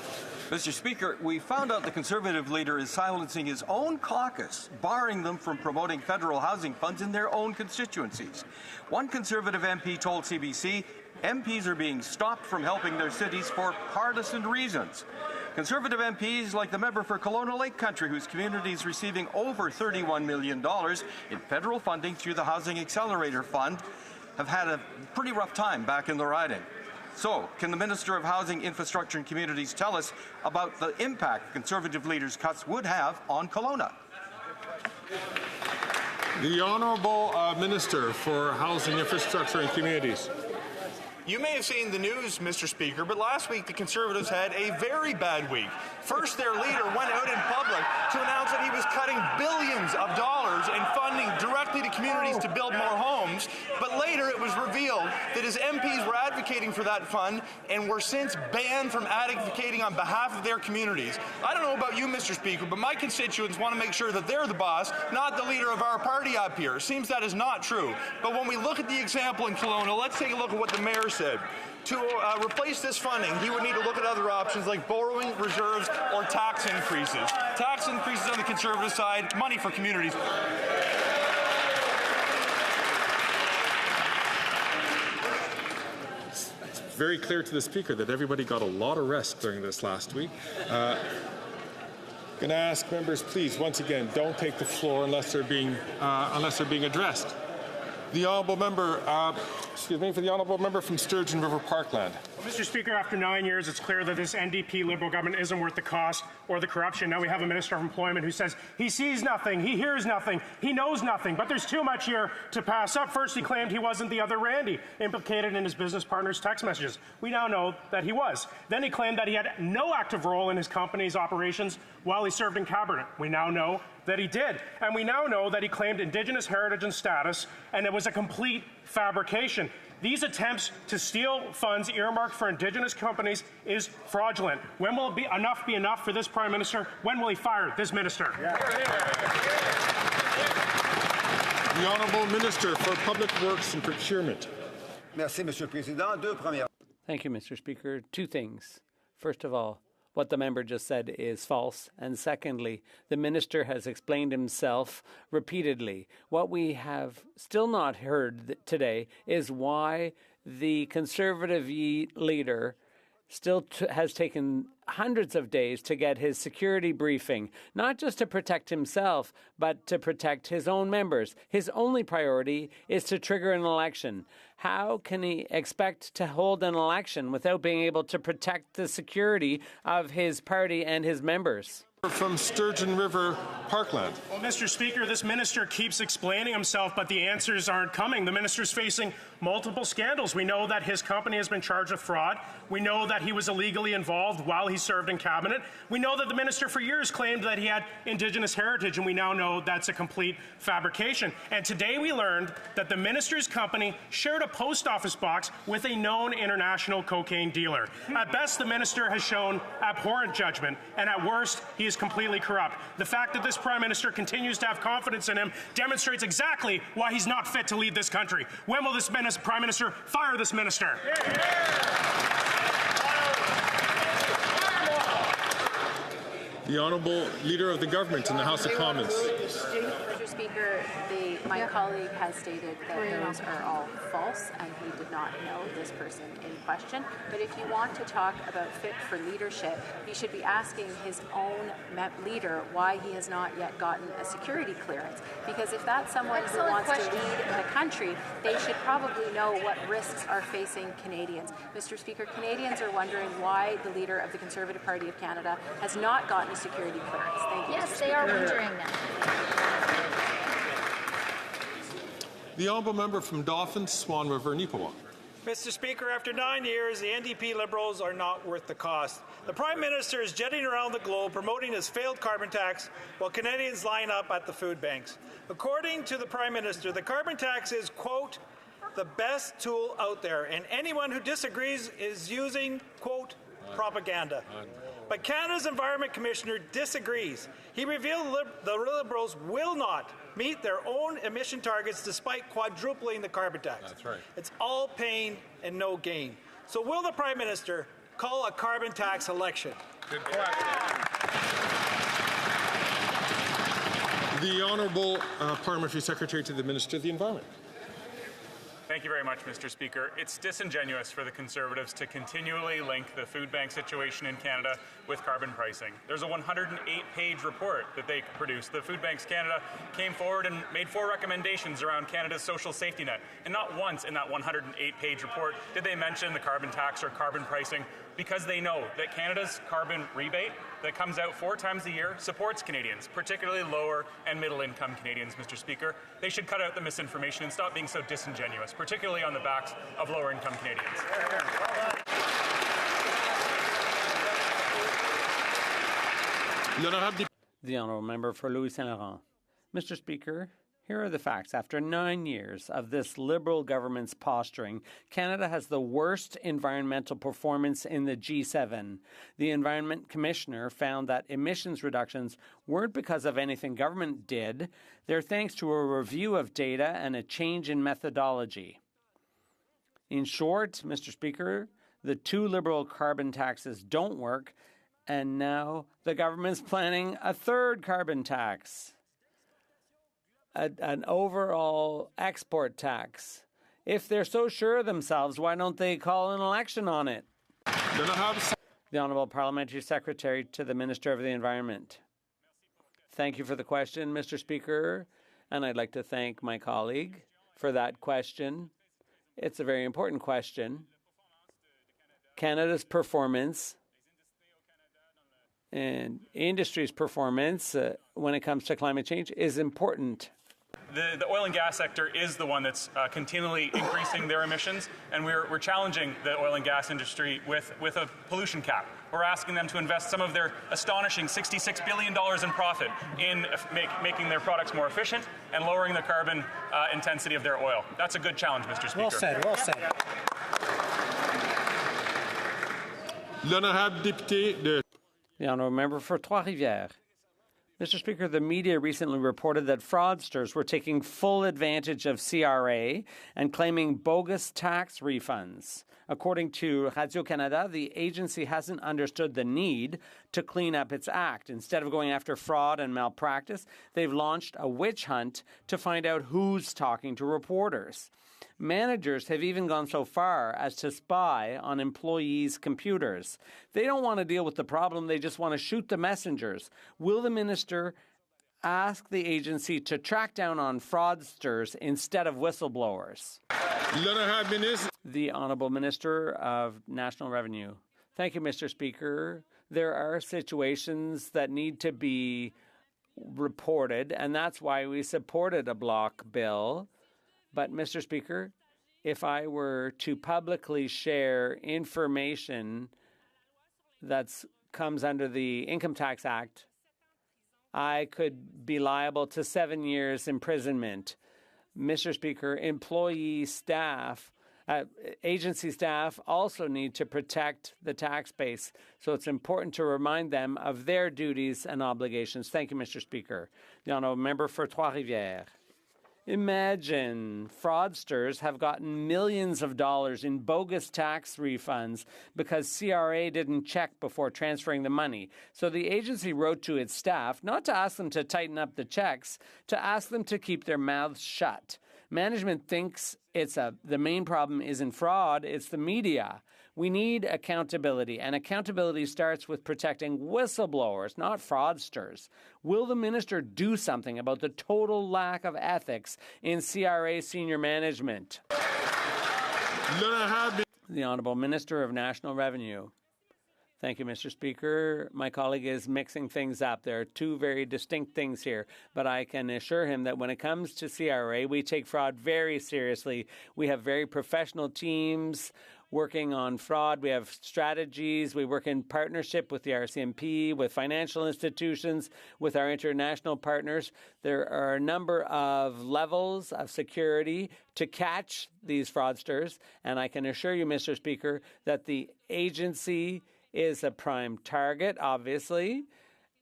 Mr. Speaker, we found out the Conservative leader is silencing his own caucus, barring them from promoting federal housing funds in their own constituencies. One Conservative MP told CBC MPs are being stopped from helping their cities for partisan reasons. Conservative MPs, like the member for Kelowna Lake Country, whose community is receiving over $31 million in federal funding through the Housing Accelerator Fund, have had a pretty rough time back in the riding. So, can the Minister of Housing, Infrastructure and Communities tell us about the impact Conservative leaders' cuts would have on Kelowna? The Honourable Minister for Housing, Infrastructure and Communities. You may have seen the news, Mr. Speaker, but last week the Conservatives had a very bad week. First, their leader went out in public to announce that he was cutting billions of dollars in funding directly to communities to build more homes, but later it was revealed that his MPs were advocating for that fund and were since banned from advocating on behalf of their communities. I don't know about you, Mr. Speaker, but my constituents want to make sure that they're the boss, not the leader of our party up here. It seems that is not true. But when we look at the example in Kelowna, let's take a look at what the mayor said. To replace this funding, he would need to look at other options like borrowing, reserves, or tax increases. Tax increases on the Conservative side, money for communities. It's very clear to the Speaker that everybody got a lot of rest during this last week. Going to ask members, please, once again, don't take the floor unless they're being addressed. The Honourable Member, for the Honourable Member from Sturgeon River Parkland. Mr. Speaker, after 9 years, it's clear that this NDP Liberal government isn't worth the cost or the corruption. Now we have a Minister of Employment who says he sees nothing, he hears nothing, he knows nothing, but there's too much here to pass up. First, he claimed he wasn't the other Randy implicated in his business partner's text messages. We now know that he was. Then he claimed that he had no active role in his company's operations while he served in cabinet. We now know that he did. And we now know that he claimed Indigenous heritage and status, and it was a complete fabrication. These attempts to steal funds earmarked for Indigenous companies is fraudulent. When will enough be enough for this Prime Minister? When will he fire this minister? The Honourable Minister for Public Works and Procurement. Merci, Monsieur le Président. Deux premières. Thank you, Mr. Speaker. Two things. First of all, what the member just said is false. And secondly, the minister has explained himself repeatedly. What we have still not heard today is why the Conservative leader has taken hundreds of days to get his security briefing, not just to protect himself, but to protect his own members. His only priority is to trigger an election. How can he expect to hold an election without being able to protect the security of his party and his members? From Sturgeon River Parkland. Well, Mr. Speaker, this minister keeps explaining himself, but the answers aren't coming. The minister's facing multiple scandals. We know that his company has been charged with fraud. We know that he was illegally involved while he served in cabinet. We know that the minister for years claimed that he had Indigenous heritage, and we now know that's a complete fabrication. And today we learned that the minister's company shared a post office box with a known international cocaine dealer. At best, the minister has shown abhorrent judgment, and at worst, he is completely corrupt. The fact that this Prime Minister continues to have confidence in him demonstrates exactly why he's not fit to lead this country. When will this Prime Minister fire this minister? The Honourable Leader of the Government in the House of Commons. Mr. Speaker, my colleague has stated that those are all false, and he did not know this person in question. But if you want to talk about fit for leadership, you should be asking his own leader why he has not yet gotten a security clearance. Because if that's someone who wants to lead the country, they should probably know what risks are facing Canadians. Mr. Speaker, Canadians are wondering why the leader of the Conservative Party of Canada has not gotten a security clearance. Thank you. Yes, they are wondering that. The Honourable Member from Dauphin, Swan River, Neepawa. Mr. Speaker, after 9 years, the NDP Liberals are not worth the cost. The Prime Minister is jetting around the globe promoting his failed carbon tax while Canadians line up at the food banks. According to the Prime Minister, the carbon tax is, quote, the best tool out there, and anyone who disagrees is using, quote, propaganda. But Canada's Environment Commissioner disagrees. He revealed the Liberals will not meet their own emission targets despite quadrupling the carbon tax. That's right. It's all pain and no gain. So will the Prime Minister call a carbon tax election? Good question. The Honourable Parliamentary Secretary to the Minister of the Environment. Thank you very much, Mr. Speaker. It's disingenuous for the Conservatives to continually link the food bank situation in Canada with carbon pricing. There's a 108-page report that they produced. The Food Banks Canada came forward and made 4 recommendations around Canada's social safety net. And not once in that 108-page report did they mention the carbon tax or carbon pricing, because they know that Canada's carbon rebate that comes out 4 times a year supports Canadians, particularly lower and middle-income Canadians, Mr. Speaker. They should cut out the misinformation and stop being so disingenuous, particularly on the backs of lower-income Canadians. The Honourable Member for Louis Saint Laurent. Mr. Speaker, here are the facts. After 9 years of this Liberal government's posturing, Canada has the worst environmental performance in the G7. The Environment Commissioner found that emissions reductions weren't because of anything government did. They're thanks to a review of data and a change in methodology. In short, Mr. Speaker, the 2 Liberal carbon taxes don't work, and now the government's planning a 3rd carbon tax. An overall export tax. If they're so sure of themselves, why don't they call an election on it? The Honourable Parliamentary Secretary to the Minister of the Environment. Thank you for the question, Mr. Speaker, and I'd like to thank my colleague for that question. It's a very important question. Canada's performance and industry's performance when it comes to climate change is important. The oil and gas sector is the one that's continually increasing their emissions, and we're challenging the oil and gas industry with a pollution cap. We're asking them to invest some of their astonishing $66 billion in profit in making their products more efficient and lowering the carbon intensity of their oil. That's a good challenge, Mr. Speaker. Well said, well said. L'honorable député de... The Honourable Member for Trois-Rivières. Mr. Speaker, the media recently reported that fraudsters were taking full advantage of CRA and claiming bogus tax refunds. According to Radio-Canada, the agency hasn't understood the need to clean up its act. Instead of going after fraud and malpractice, they've launched a witch hunt to find out who's talking to reporters. Managers have even gone so far as to spy on employees' computers. They don't want to deal with the problem, they just want to shoot the messengers. Will the minister ask the agency to track down on fraudsters instead of whistleblowers? The Honourable Minister of National Revenue. Thank you, Mr. Speaker. There are situations that need to be reported, and that's why we supported a block bill. But, Mr. Speaker, if I were to publicly share information that comes under the Income Tax Act, I could be liable to 7 years imprisonment. Mr. Speaker, employee staff, agency staff also need to protect the tax base. So it's important to remind them of their duties and obligations. Thank you, Mr. Speaker. The Honourable Member for Trois-Rivières. Imagine fraudsters have gotten millions of dollars in bogus tax refunds because CRA didn't check before transferring the money. So the agency wrote to its staff not to ask them to tighten up the checks, to ask them to keep their mouths shut. Management thinks the main problem isn't fraud, it's the media. We need accountability, and accountability starts with protecting whistleblowers, not fraudsters. Will the minister do something about the total lack of ethics in CRA senior management? The Honourable Minister of National Revenue. Thank you, Mr. Speaker. My colleague is mixing things up. There are two very distinct things here, but I can assure him that when it comes to CRA, we take fraud very seriously. We have very professional teams working on fraud. We have strategies. We work in partnership with the RCMP, with financial institutions, with our international partners. There are a number of levels of security to catch these fraudsters, and I can assure you, Mr. Speaker, that the agency is a prime target, obviously,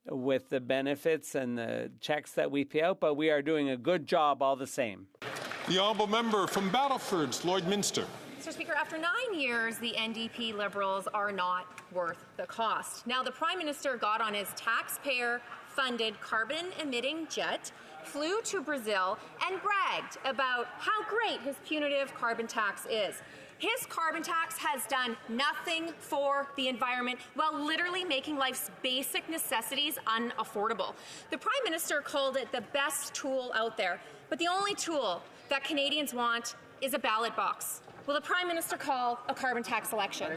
with the benefits and the checks that we pay out, but we are doing a good job all the same. The Honourable Member from Battlefords, Lloydminster. Mr. Speaker, after 9 years, the NDP Liberals are not worth the cost. Now, the Prime Minister got on his taxpayer-funded carbon-emitting jet, flew to Brazil, and bragged about how great his punitive carbon tax is. His carbon tax has done nothing for the environment while literally making life's basic necessities unaffordable. The Prime Minister called it the best tool out there, but the only tool that Canadians want is a ballot box. Will the Prime Minister call a carbon tax election?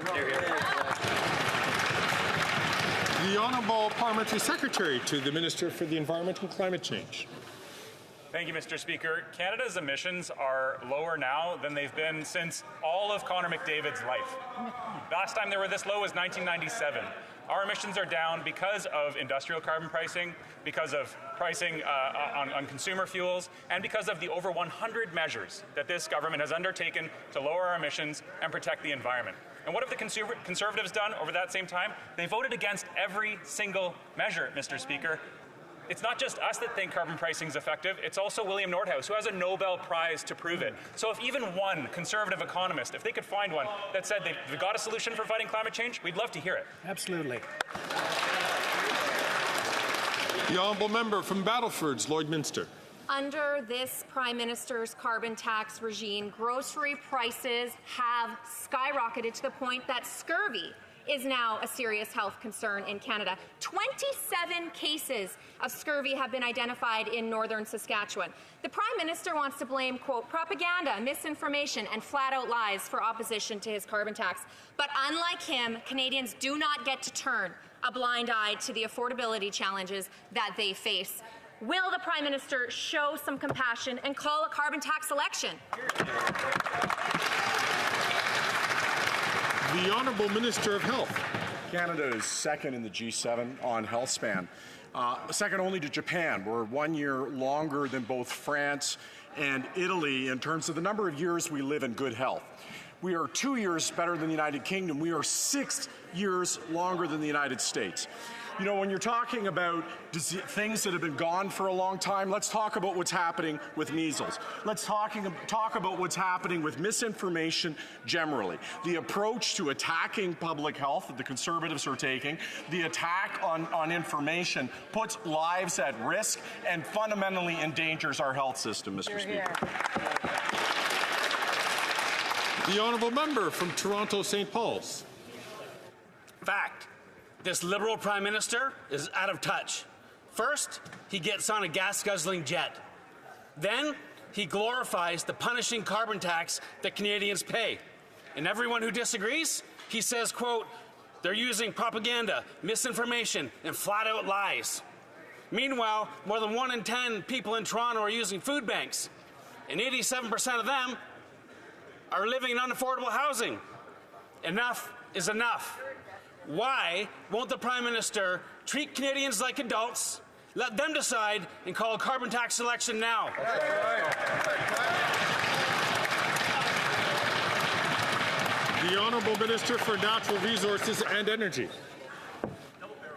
The Honourable Parliamentary Secretary to the Minister for the Environment and Climate Change. Thank you, Mr. Speaker. Canada's emissions are lower now than they've been since all of Connor McDavid's life. Last time they were this low was 1997. Our emissions are down because of industrial carbon pricing, because of pricing on consumer fuels, and because of the over 100 measures that this government has undertaken to lower our emissions and protect the environment. And what have the Conservatives done over that same time? They voted against every single measure, Mr. Speaker. It's not just us that think carbon pricing is effective, it's also William Nordhaus, who has a Nobel Prize to prove it. So if even one Conservative economist, if they could find one that said they've got a solution for fighting climate change, we'd love to hear it. Absolutely. The Honourable Member from Battlefords, Lloydminster. Under this Prime Minister's carbon tax regime, grocery prices have skyrocketed to the point that scurvy is now a serious health concern in Canada. 27 cases of scurvy have been identified in northern Saskatchewan. The Prime Minister wants to blame, quote, propaganda, misinformation, and flat-out lies for opposition to his carbon tax. But unlike him, Canadians do not get to turn a blind eye to the affordability challenges that they face. Will the Prime Minister show some compassion and call a carbon tax election? The Honourable Minister of Health. Canada is second in the G7 on health span, second only to Japan. We're 1 year longer than both France and Italy in terms of the number of years we live in good health. We are 2 years better than the United Kingdom. We are 6 years longer than the United States. You know, when you're talking about things that have been gone for a long time, let's talk about what's happening with measles. Let's talk about what's happening with misinformation generally. The approach to attacking public health that the Conservatives are taking, the attack on information, puts lives at risk and fundamentally endangers our health system, Mr. Speaker. The honourable member from Toronto St. Paul's. Fact. This Liberal Prime Minister is out of touch. First, he gets on a gas-guzzling jet. Then, he glorifies the punishing carbon tax that Canadians pay. And everyone who disagrees, he says, quote, they're using propaganda, misinformation, and flat-out lies. Meanwhile, more than 1 in 10 people in Toronto are using food banks, and 87% of them are living in unaffordable housing. Enough is enough. Why won't the Prime Minister treat Canadians like adults, let them decide, and call a carbon tax election now? The Honourable Minister for Natural Resources and Energy.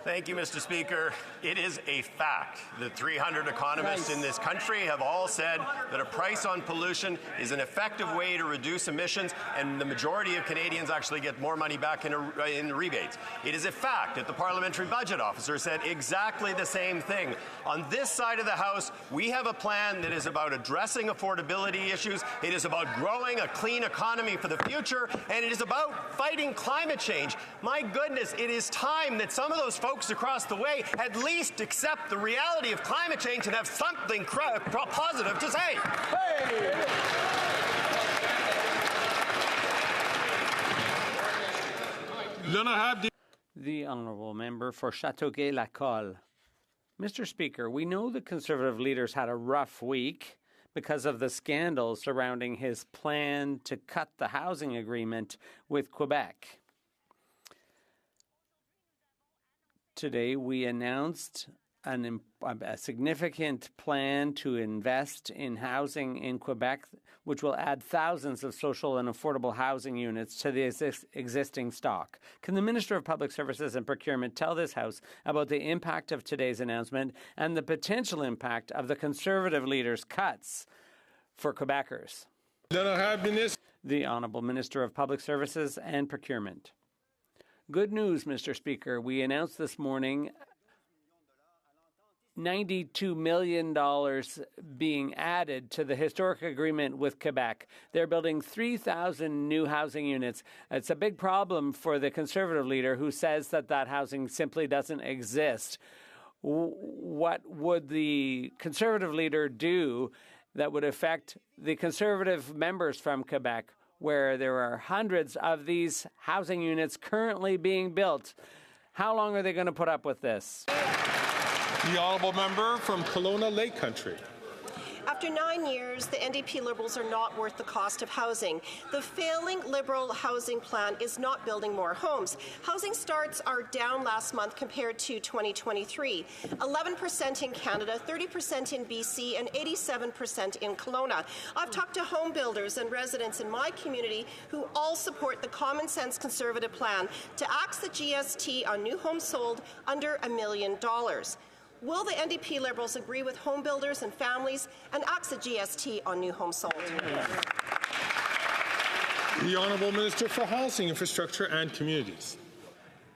Thank you, Mr. Speaker. It is a fact that 300 economists in this country have all said that a price on pollution is an effective way to reduce emissions, and the majority of Canadians actually get more money back in rebates. It is a fact that the Parliamentary Budget Officer said exactly the same thing. On this side of the House, we have a plan that is about addressing affordability issues, it is about growing a clean economy for the future, and it is about fighting climate change. My goodness, it is time that some of those folks across the way at least accept the reality of climate change and have something positive to say. Hey! The honourable member for Châteauguay-Lacolle. Mr. Speaker, we know the Conservative leaders had a rough week because of the scandal surrounding his plan to cut the housing agreement with Quebec. Today, we announced a significant plan to invest in housing in Quebec, which will add thousands of social and affordable housing units to the existing stock. Can the Minister of Public Services and Procurement tell this House about the impact of today's announcement and the potential impact of the Conservative leaders' cuts for Quebecers? The Honourable Minister of Public Services and Procurement. Good news, Mr. Speaker. We announced this morning $92 million being added to the historic agreement with Quebec. They're building 3,000 new housing units. It's a big problem for the Conservative leader who says that housing simply doesn't exist. What would the Conservative leader do that would affect the Conservative members from Quebec, where there are hundreds of these housing units currently being built? How long are they going to put up with this? The honourable member from Kelowna Lake Country. After 9 years, the NDP Liberals are not worth the cost of housing. The failing Liberal housing plan is not building more homes. Housing starts are down last month compared to 2023. 11% in Canada, 30% in BC, and 87% in Kelowna. I've talked to home builders and residents in my community who all support the common sense Conservative plan to axe the GST on new homes sold under $1 million. Will the NDP Liberals agree with home builders and families and axe the GST on new homes sold? The Honourable Minister for Housing, Infrastructure and Communities.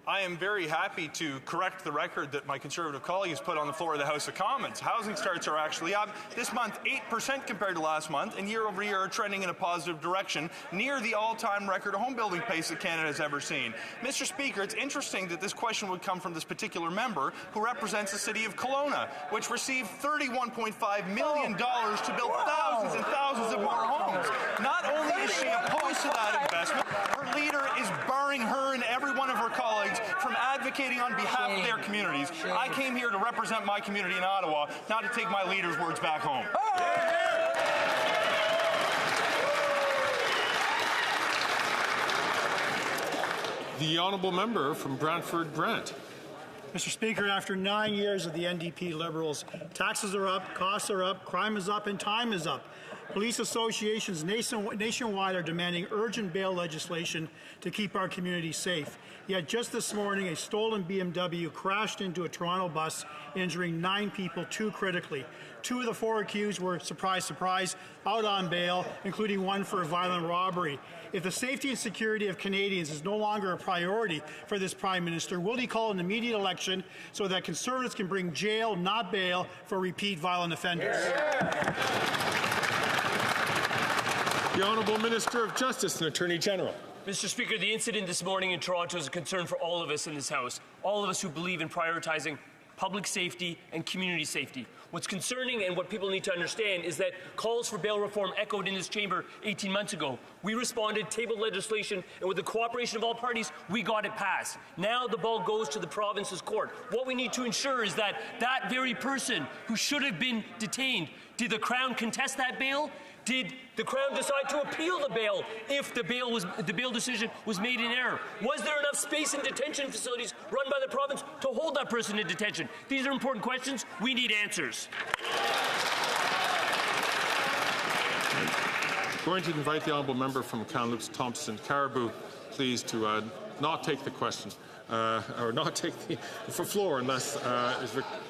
I am very happy to correct the record that my Conservative colleague has put on the floor of the House of Commons. Housing starts are actually up this month 8% compared to last month, and year over year are trending in a positive direction, near the all-time record home building pace that Canada has ever seen. Mr. Speaker, it's interesting that this question would come from this particular member who represents the city of Kelowna, which received $31.5 million to build thousands and thousands of more homes. Not only is she opposed to that investment, her leader is barring her and every one of her colleagues from advocating on behalf of their communities. I came here to represent my community in Ottawa, not to take my leader's words back home. The honourable member from Brantford Brant. Mr. Speaker, after 9 years of the NDP Liberals, taxes are up, costs are up, crime is up, and time is up. Police associations nationwide are demanding urgent bail legislation to keep our communities safe. Yet just this morning, a stolen BMW crashed into a Toronto bus, injuring 9 people, 2 critically. 2 of the 4 accused were, surprise, surprise, out on bail, including 1 for a violent robbery. If the safety and security of Canadians is no longer a priority for this Prime Minister, will he call an immediate election so that Conservatives can bring jail, not bail, for repeat violent offenders? The Honourable Minister of Justice and Attorney General. Mr. Speaker, the incident this morning in Toronto is a concern for all of us in this House, all of us who believe in prioritizing public safety and community safety. What's concerning and what people need to understand is that calls for bail reform echoed in this chamber 18 months ago. We responded, tabled legislation, and with the cooperation of all parties, we got it passed. Now the ball goes to the province's court. What we need to ensure is that that very person who should have been detained, did the Crown contest that bail? Did the Crown decide to appeal the bail if the bail decision was made in error? Was there enough space in detention facilities run by the province to hold that person in detention? These are important questions. We need answers. I'm going to invite the honourable member from Kamloops, Thompson, Caribou, please to not take the question or not take the floor unless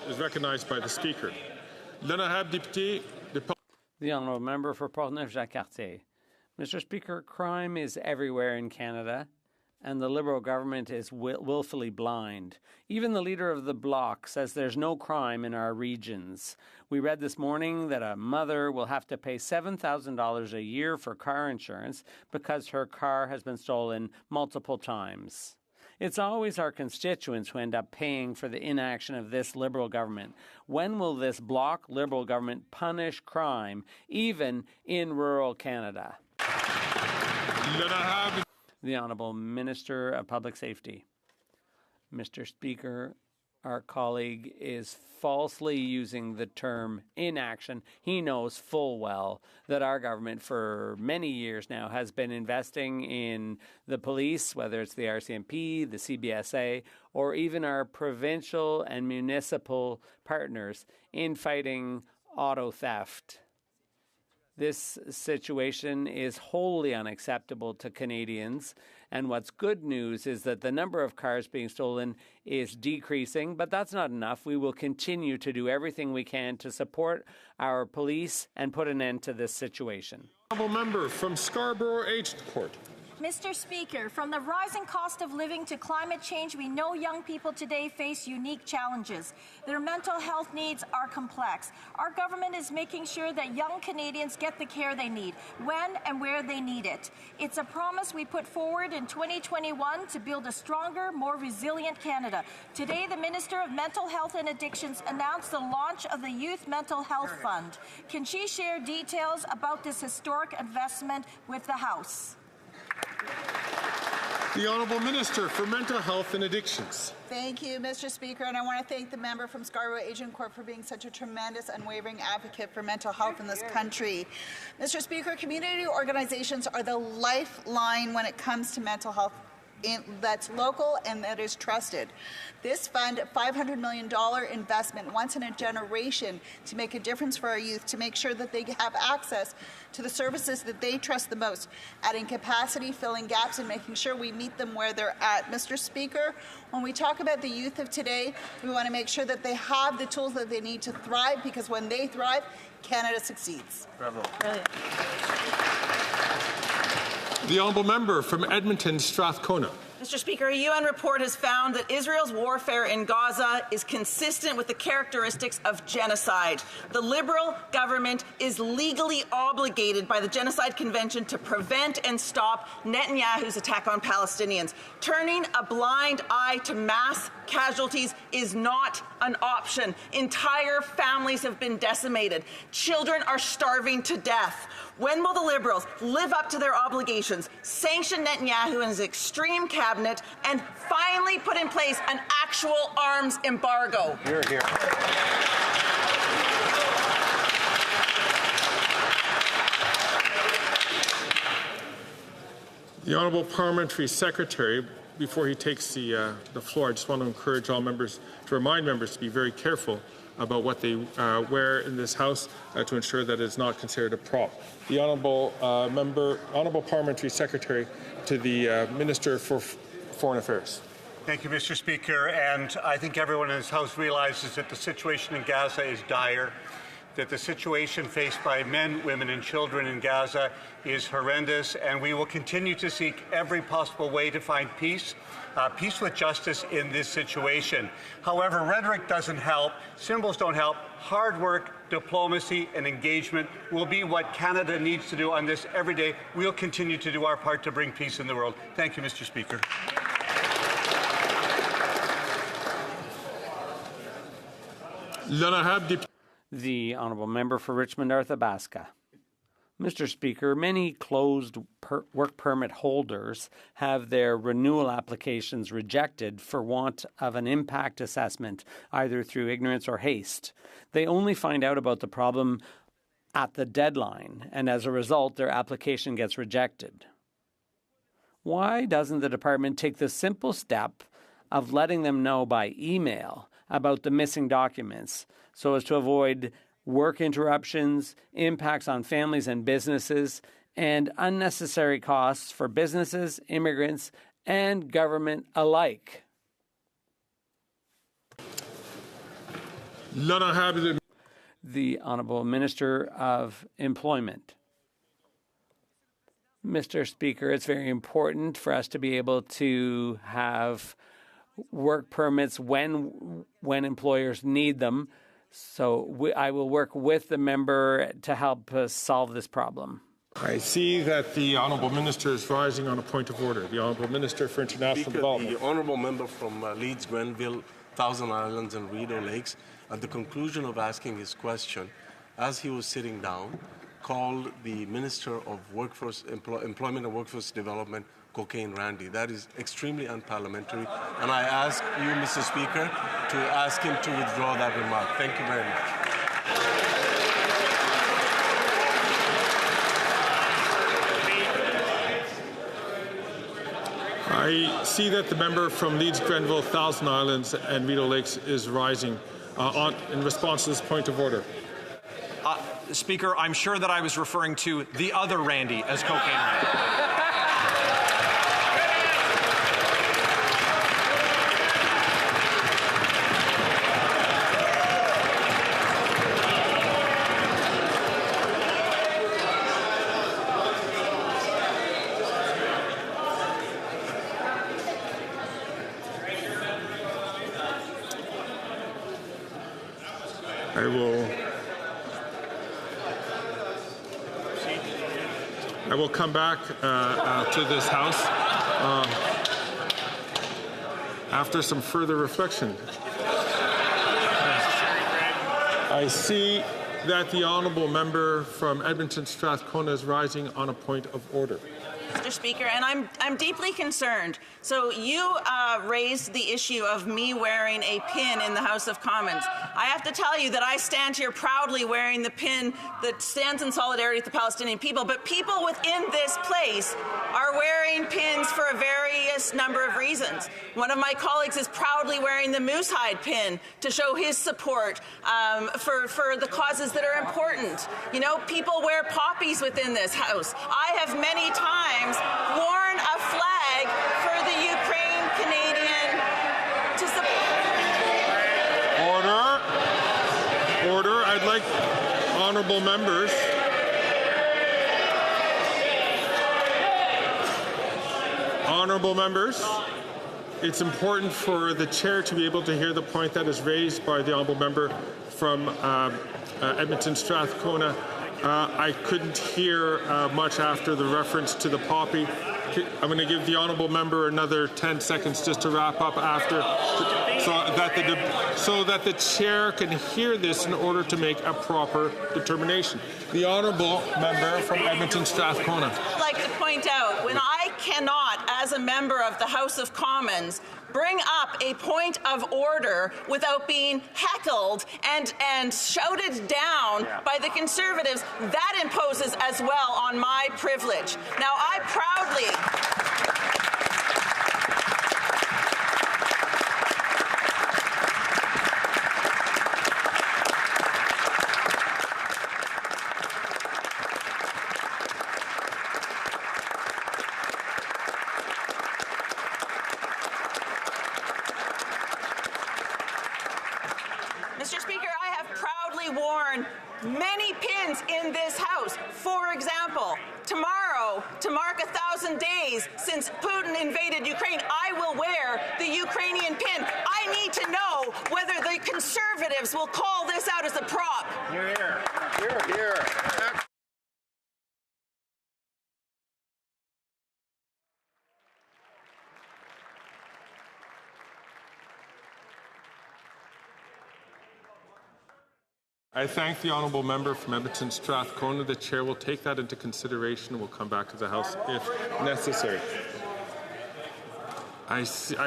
is recognised by the Speaker. L'honorable député. The Honourable Member for Portneuf-Jacques-Cartier. Mr. Speaker, crime is everywhere in Canada, and the Liberal government is willfully blind. Even the leader of the Bloc says there's no crime in our regions. We read this morning that a mother will have to pay $7,000 a year for car insurance because her car has been stolen multiple times. It's always our constituents who end up paying for the inaction of this Liberal government. When will this Bloc Liberal government punish crime, even in rural Canada? The Honourable Minister of Public Safety. Mr. Speaker, our colleague is falsely using the term inaction. He knows full well that our government for many years now has been investing in the police, whether it's the RCMP, the CBSA, or even our provincial and municipal partners in fighting auto theft. This situation is wholly unacceptable to Canadians, and what's good news is that the number of cars being stolen is decreasing, but that's not enough. We will continue to do everything we can to support our police and put an end to this situation. Honourable member from Scarborough Agincourt. Mr. Speaker, from the rising cost of living to climate change, we know young people today face unique challenges. Their mental health needs are complex. Our government is making sure that young Canadians get the care they need, when and where they need it. It's a promise we put forward in 2021 to build a stronger, more resilient Canada. Today, the Minister of Mental Health and Addictions announced the launch of the Youth Mental Health Fund. Can she share details about this historic investment with the House? The Honourable Minister for Mental Health and Addictions. Thank you, Mr. Speaker, and I want to thank the member from Scarborough Agincourt for being such a tremendous, unwavering advocate for mental health in this country. Mr. Speaker, community organizations are the lifeline when it comes to mental health. That's local and that is trusted. This fund, $500 million investment, once in a generation, to make a difference for our youth, to make sure that they have access to the services that they trust the most, adding capacity, filling gaps, and making sure we meet them where they're at. Mr. Speaker, when we talk about the youth of today, we want to make sure that they have the tools that they need to thrive, because when they thrive, Canada succeeds. Bravo. Brilliant. The Honourable Member from Edmonton, Strathcona. Mr. Speaker, a UN report has found that Israel's warfare in Gaza is consistent with the characteristics of genocide. The Liberal government is legally obligated by the Genocide Convention to prevent and stop Netanyahu's attack on Palestinians. Turning a blind eye to mass casualties is not an option. Entire families have been decimated. Children are starving to death. When will the Liberals live up to their obligations, sanction Netanyahu and his extreme cabinet, and finally put in place an actual arms embargo? Hear, hear. The Honourable Parliamentary Secretary, before he takes the floor, I just want to encourage all members, to remind members to be very careful about what they wear in this House to ensure that it's not considered a prop. The Honourable Parliamentary Secretary to the Minister for Foreign Affairs. Thank you, Mr. Speaker. And I think everyone in this House realizes that the situation in Gaza is dire, that the situation faced by men, women, and children in Gaza is horrendous, and we will continue to seek every possible way to find peace, peace with justice in this situation. However, rhetoric doesn't help, symbols don't help. Hard work, diplomacy, and engagement will be what Canada needs to do on this every day. We'll continue to do our part to bring peace in the world. Thank you, Mr. Speaker. The Honourable Member for Richmond Arthabaska. Mr. Speaker, many closed work permit holders have their renewal applications rejected for want of an impact assessment, either through ignorance or haste. They only find out about the problem at the deadline, and as a result, their application gets rejected. Why doesn't the department take the simple step of letting them know by email about the missing documents so as to avoid work interruptions, impacts on families and businesses, and unnecessary costs for businesses, immigrants, and government alike? The Honourable Minister of Employment. Mr. Speaker, it's very important for us to be able to have work permits when employers need them. So I will work with the member to help us solve this problem. I see that the Honourable Minister is rising on a point of order. The Honourable Minister for International Development. The Honourable Member from Leeds, Grenville, Thousand Islands and Rideau Lakes, at the conclusion of asking his question, as he was sitting down, called the Minister of Employment and Workforce Development Cocaine Randy. That is extremely unparliamentary, and I ask you, Mr. Speaker, to ask him to withdraw that remark. Thank you very much. I see that the member from Leeds, Grenville, Thousand Islands and Rideau Lakes is rising in response to this point of order. Speaker, I'm sure that I was referring to the other Randy as Cocaine Randy. I will come back to this House after some further reflection. I see that the Honourable Member from Edmonton Strathcona is rising on a point of order. Mr. Speaker, and I'm deeply concerned. So you raised the issue of me wearing a pin in the House of Commons. I have to tell you that I stand here proudly wearing the pin that stands in solidarity with the Palestinian people, but people within this place are wearing pins for a various number of reasons. One of my colleagues is proudly wearing the Moosehide pin to show his support for the causes that are important. You know, people wear poppies within this House. I have many times worn a flag for the Ukraine-Canadian to support. Order. I'd like honourable members. Honourable members, it's important for the chair to be able to hear the point that is raised by the honourable member from Edmonton Strathcona. I couldn't hear much after the reference to the poppy. I'm going to give the honourable member another 10 seconds just to wrap up after, so that the chair can hear this in order to make a proper determination. The honourable member from Edmonton Strathcona. I'd like to point out, when I cannot, as a member of the House of Commons, bring up a point of order without being heckled and shouted down by the Conservatives, that imposes as well on my privilege. Now, I proudly... example, tomorrow, to mark 1,000 days since Putin invaded Ukraine, I will wear the Ukrainian pin. I need to know whether the Conservatives will call this out as a prop. Hear, hear. Hear, hear. I thank the honourable member from Edmonton Strathcona. The chair will take that into consideration and will come back to the House if necessary. I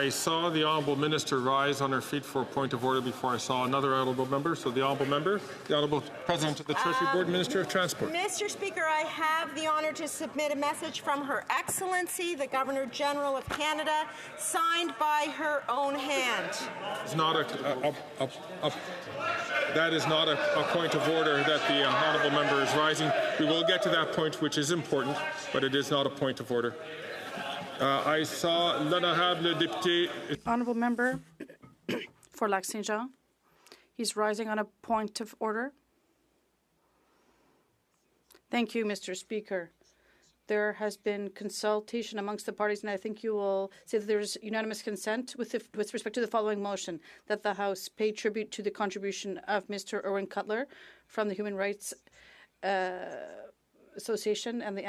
saw the honourable minister rise on her feet for a point of order before I saw another honourable member. So the honourable member, the honourable president of the Treasury Board, Minister of Transport. Mr. Speaker, I have the honour to submit a message from Her Excellency, the Governor General of Canada, signed by her own hand. It's not that is not a point of order that the honourable member is rising. We will get to that point, which is important, but it is not a point of order. I saw l'honorable député. Honourable member for Lac Saint Jean. He's rising on a point of order. Thank you, Mr. Speaker. There has been consultation amongst the parties, and I think you will say that there is unanimous consent with respect to the following motion, that the House pay tribute to the contribution of Mr. Irwin Cutler from the Human Rights Association and the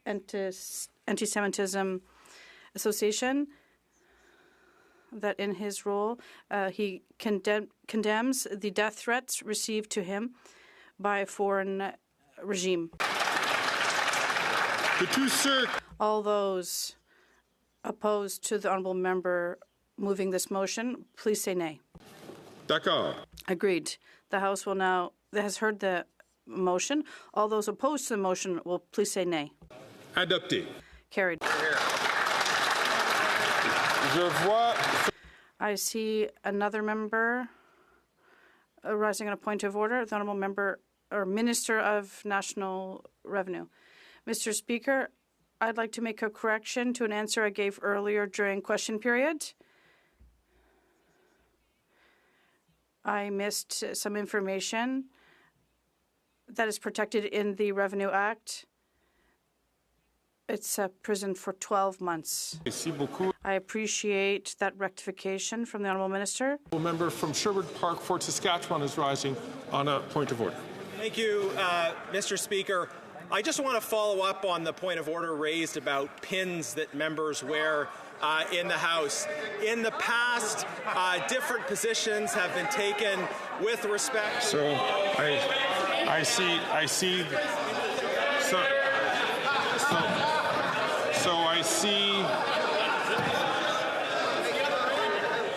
Anti-Semitism Association, that in his role he condemns the death threats received to him by a foreign regime. All those opposed to the honourable member moving this motion, please say nay. D'accord. Agreed. The House will now has heard the motion. All those opposed to the motion will please say nay. Adopté. Carried. I see another member rising on a point of order, the honourable member or Minister of National Revenue. Mr. Speaker, I'd like to make a correction to an answer I gave earlier during question period. I missed some information that is protected in the Revenue Act. It's a prison for 12 months. I appreciate that rectification from the Honourable Minister. The member from Sherwood Park, Fort Saskatchewan is rising on a point of order. Thank you, Mr. Speaker. I just want to follow up on the point of order raised about pins that members wear in the House. In the past, different positions have been taken with respect. So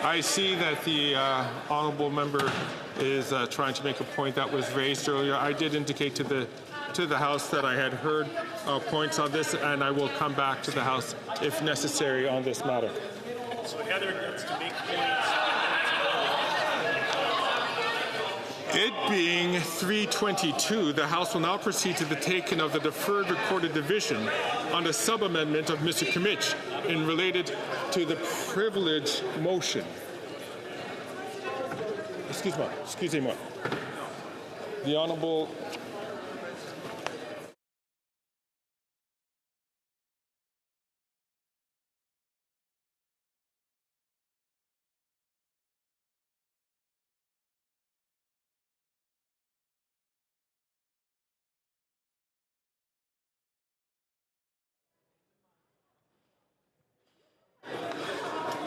I see that the honourable member is trying to make a point that was raised earlier. I did indicate to the House that I had heard points on this, and I will come back to the House if necessary on this matter. So Heather gets to make points. It being 3:22, the House will now proceed to the taking of the deferred recorded division on a sub-amendment of Mr. Kimmich in related to the privilege motion. Excusez-moi. The Honourable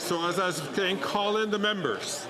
So as I was saying, call in the members.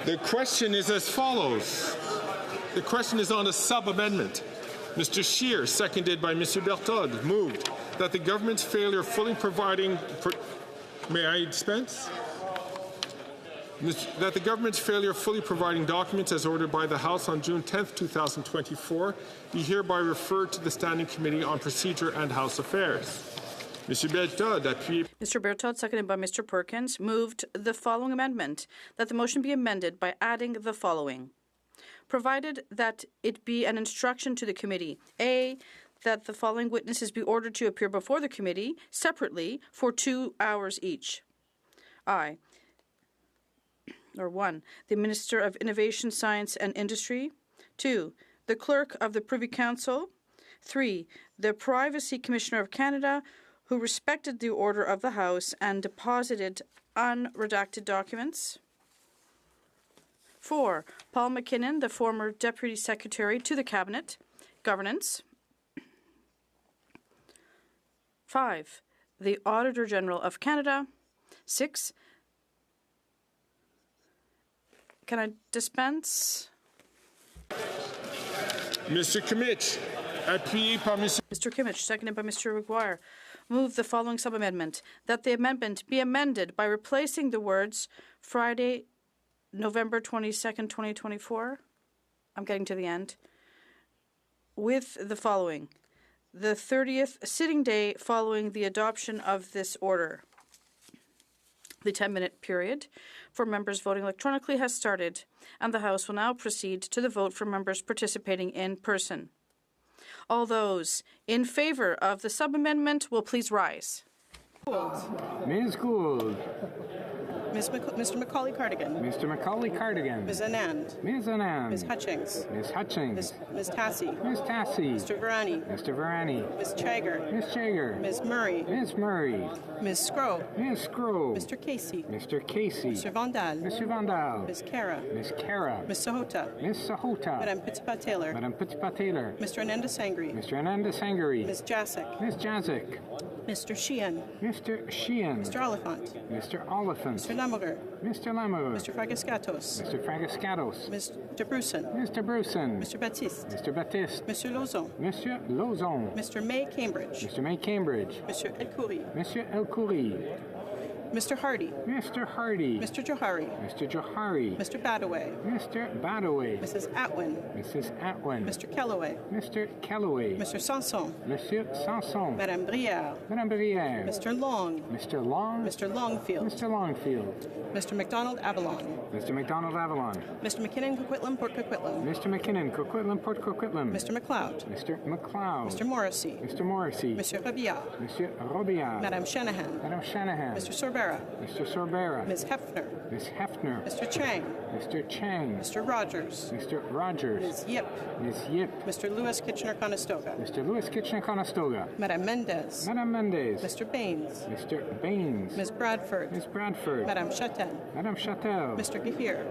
The question is as follows. The question is on a sub-amendment. Mr. Scheer, seconded by Mr. Berthold, moved that the government's failure fully providing... May I dispense? That the government's failure fully providing documents as ordered by the House on June 10, 2024 be hereby referred to the Standing Committee on Procedure and House Affairs. Mr. Berthold, seconded by Mr. Perkins, moved the following amendment, that the motion be amended by adding the following. Provided that it be an instruction to the committee, A, that the following witnesses be ordered to appear before the committee separately for 2 hours each. 1. The Minister of Innovation, Science and Industry. 2. The Clerk of the Privy Council. 3. The Privacy Commissioner of Canada, who respected the order of the House and deposited unredacted documents. 4. Paul McKinnon, the former Deputy Secretary to the Cabinet. Governance. 5. The Auditor General of Canada. 6. Can I dispense? Mr. Kimmich, appuyé par Mr. Kimmich, seconded by Mr. Maguire, move the following sub-amendment, that the amendment be amended by replacing the words Friday, November 22nd, 2024, I'm getting to the end, with the following. The 30th sitting day following the adoption of this order. The 10-minute period for members voting electronically has started, and the House will now proceed to the vote for members participating in person. All those in favor of the sub-amendment will please rise. Ms. Gould. Mr. Macaulay-Cardigan. Mr. Macaulay-Cardigan. Ms. Anand. Ms. Anand. Ms. Hutchings. Ms. Hutchings. Ms. Tassie. Ms. Tassie. Mr. Virani. Mr. Virani. Ms. Chagar. Ms. Chagar. Ms. Murray. Ms. Murray. Ms. Scrow. Ms. Scrow. Mr. Casey. Mr. Casey. Mr. Vandal. Mr. Vandal. Ms. Kara. Ms. Kara. Ms. Sahota. Ms. Sahota. Madame Petipa-Taylor. Madame Petipa-Taylor. Mr. Ananda Sangri. Mr. Ananda Sangri. Ms. Jacek. Ms. Jacek. Mr. Sheehan. Mr. Sheehan. Mr. Oliphant. Mr. Oliphant. Mr. Lamoger. Mr. Lamoger. Mr. Fragascatos. Mr. Fragascatos. Mr. Bruson. Mr. Bruson. Mr. Baptiste. Mr. Baptiste. Mr. Lozon. Mr. Lozon. Mr. May Cambridge. Mr. May Cambridge. Mr. El Khoury. Mr. El Khoury. Mr. Hardy. Mr. Hardy. Mr. Johari. Mr. Johari. Mr. Badaway. Mr. Badaway. Mrs. Atwin. Mrs. Atwin. Mr. Kellaway. Mr. Kellaway. Mr. Sanson. Monsieur Sanson. Madame Brière. Madame Brière. Mr. Long. Mr. Long. Mr. Longfield. Mr. Longfield. Mr. McDonald Avalon. Mr. McDonald Avalon. Mr. McKinnon Coquitlam Port Coquitlam. Mr. McKinnon Coquitlam Port Coquitlam. Mr. McLeod. Mr. McLeod. Mr. Morrissey. Mr. Morrissey. Mr. Rabia. Mr. Robillard. Madame Shanahan. Madame Shanahan. Mr. Sorbera. Mr. Sorbera. Ms. Hefner. Ms. Hefner. Mr. Chang. Mr. Chang. Mr. Rogers. Mr. Rogers. Ms. Yip. Ms. Yip. Mr. Lewis Kitchener-Conestoga. Mr. Lewis Kitchener-Conestoga. Madame Mendez. Madame Mendez. Mr. Baines. Mr. Baines. Ms. Bradford. Ms. Bradford. Madame Chatel. Madame Chatel. Mr. Gahir.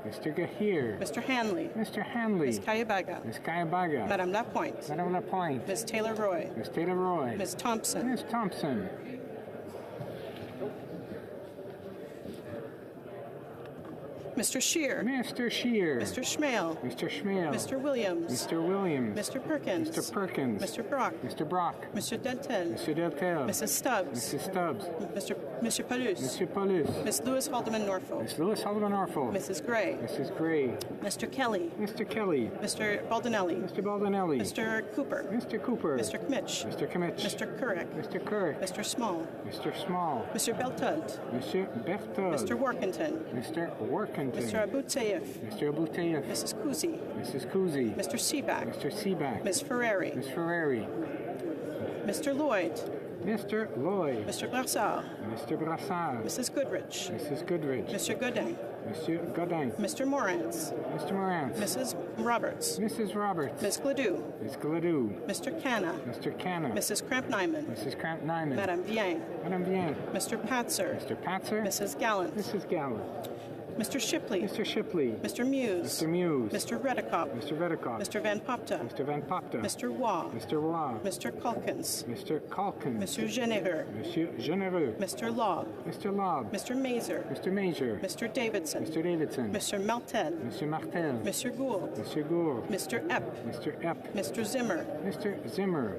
Mr. Gahir. Mr. Hanley. Mr. Hanley. Ms. Kayabaga. Ms. Kayabaga. Madame Lapointe. Madame Lapointe. Ms. Taylor-Roy. Ms. Taylor-Roy. Ms. Thompson. Ms. Thompson. Mr. Scheer. Mr. Scheer. Mr. Schmale. Mr. Schmale. Mr. Williams. Mr. Williams. Mr. Perkins. Mr. Perkins. Mr. Brock. Mr. Brock. Mr. Deltel. Mr. Deltel. Mrs. Stubbs. Mrs. Stubbs. Mr. Paulus. Mr. Paulus. Miss Lewis Haldeman Norfolk. Miss Lewis Haldeman Norfolk. Mrs. Gray. Mrs. Gray. Mr. Kelly. Mr. Kelly. Mr. Baldinelli. Mr. Baldinelli. Mr. Cooper. Mr. Cooper. Mr. Kmitch. Mr. Kmitch. Mr. Couric. Mr. Couric. Mr. Small. Mr. Small. Mr. Beltult. Mr. Berthold. Mr. Workington. Mr. Workington. Mr. Abutseif. Mr. Abutseif. Mrs. Kuzi. Mrs. Kuzi. Mr. Seaback. Mr. Seaback. Ms. Ferrari. Ms. Ferrari. Mr. Lloyd. Mr. Lloyd. Mr. Brassard. Mr. Brassard. Mrs. Goodrich. Mrs. Goodrich. Mr. Godin. Monsieur Godin. Mr. Morantz. Mr. Morantz. Mrs. Roberts. Mrs. Roberts. Ms. Gladue. Ms. Gladue. Mr. Canna. Mr. Canna. Mrs. Cramp-Nyman. Mrs. Cramp-Nyman. Madame Vienne. Madame Vienne. Mr. Patzer. Mr. Patzer. Mrs. Gallant. Mrs. Gallant. Mr. Shipley. Mr. Shipley. Mr. Muse. Mr. Muse. Mr. Redekop. Mr. Redekop. Mr. Van Popta. Mr. Van Popta. Mr. Waugh. Mr. Waugh. Mr. Calkins. Mr. Calkins. Monsieur Généreux. Monsieur Généreux. Mr. Lobb. Mr. Lobb. Mr. Mazer. Mr. Major. Mr. Davidson. Mr. Davidson. Mr. Martel. Mr. Martel. Mr. Gould. Mr. Gould. Mr. Epp. Mr. Epp. Mr. Zimmer. Mr. Zimmer.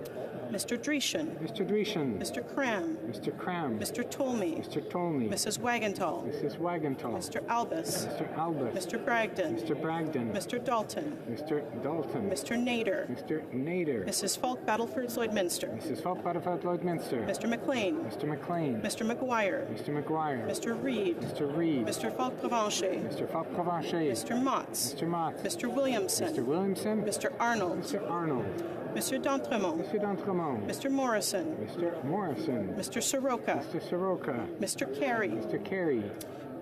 Mr. Dreeshen. Mr. Dreeshen. Mr. Cram. Mr. Cram. Mr. Tolmie. Mr. Tolmie. Mrs. Wagenthal. Mrs. Wagenthal. Mr. Albus. Mr. Albus. Mr. Bragdon. Mr. Bragdon. Mr. Dalton. Mr. Dalton. Mr. Nader. Mr. Nader. Mrs. Falk Battleford Lloydminster. Mrs. Falk Battleford Lloydminster. Mr. McLean. Mr. McLean. Mr. McGuire. Mr. McGuire. Mr. Reed. Mr. Reed. Mr. Falk Provencher. Mr. Falk Provencher. Mr. Motts. Mr. Mott. Mr. Williamson. Mr. Williamson. Mr. Arnold. Mr. Arnold. Mr. D'Entremont. Mr. D'Entremont. Mr. Morrison. Mr. Morrison. Mr. Soroka. Mr. Soroka. Mr. Carey. Mr. Carey.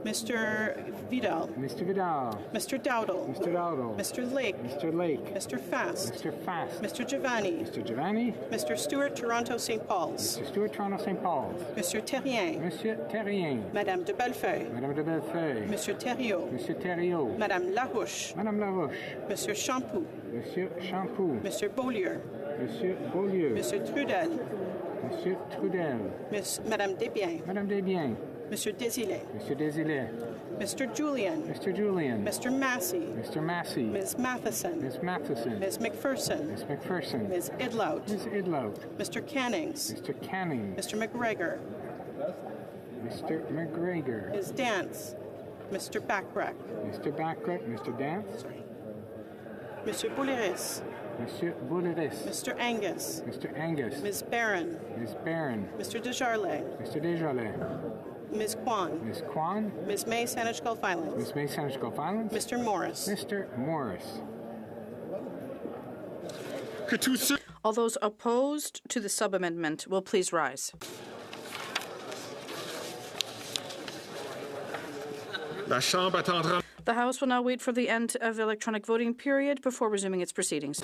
Mr. Vidal. Mr. Vidal. Mr. Dowdle. Mr. Dowdle. Mr. Lake. Mr. Lake. Mr. Fast. Mr. Fast. Mr. Giovanni. Mr. Giovanni. Mr. Stewart, Toronto St. Paul's. Mr. Stewart, Toronto St. Paul's. Monsieur Terrien. Monsieur Terrien. Madame de Bellefeuille. Madame de Bellefeuille. Monsieur Thériault. Monsieur Thériault. Madame Larouche. Madame Larouche. Monsieur Champoux. Monsieur Champoux. Monsieur Beaulieu. Monsieur Beaulieu. Monsieur Trudel. Monsieur Trudel. Madame Desbiens. Madame Desbiens. Monsieur Desilets. Monsieur Desilets. Mr. Julian. Mr. Julian. Mr. Massey. Mr. Massey. Ms. Matheson. Ms. Matheson. Ms. McPherson. Ms. McPherson. Ms. Idlout. Ms. Idlout. Mr. Cannings. Mr. Canning. Mr. McGregor. Mr. McGregor. Ms. Dance. Mr. Backrack. Mr. Backrack. Mr. Dance. Monsieur Bouliris. Monsieur Bouliris. Mr. Angus. Mr. Angus. Ms. Barron. Ms. Barron. Mr. Desjardins. Mr. Desjardins. Ms. Kwan. Ms. Kwan. Ms. May Saanich Gulf Islands. Ms. May Saanich Gulf Islands. Mr. Morris. Mr. Morris. All those opposed to the sub-amendment will please rise. The House will now wait for the end of electronic voting period before resuming its proceedings.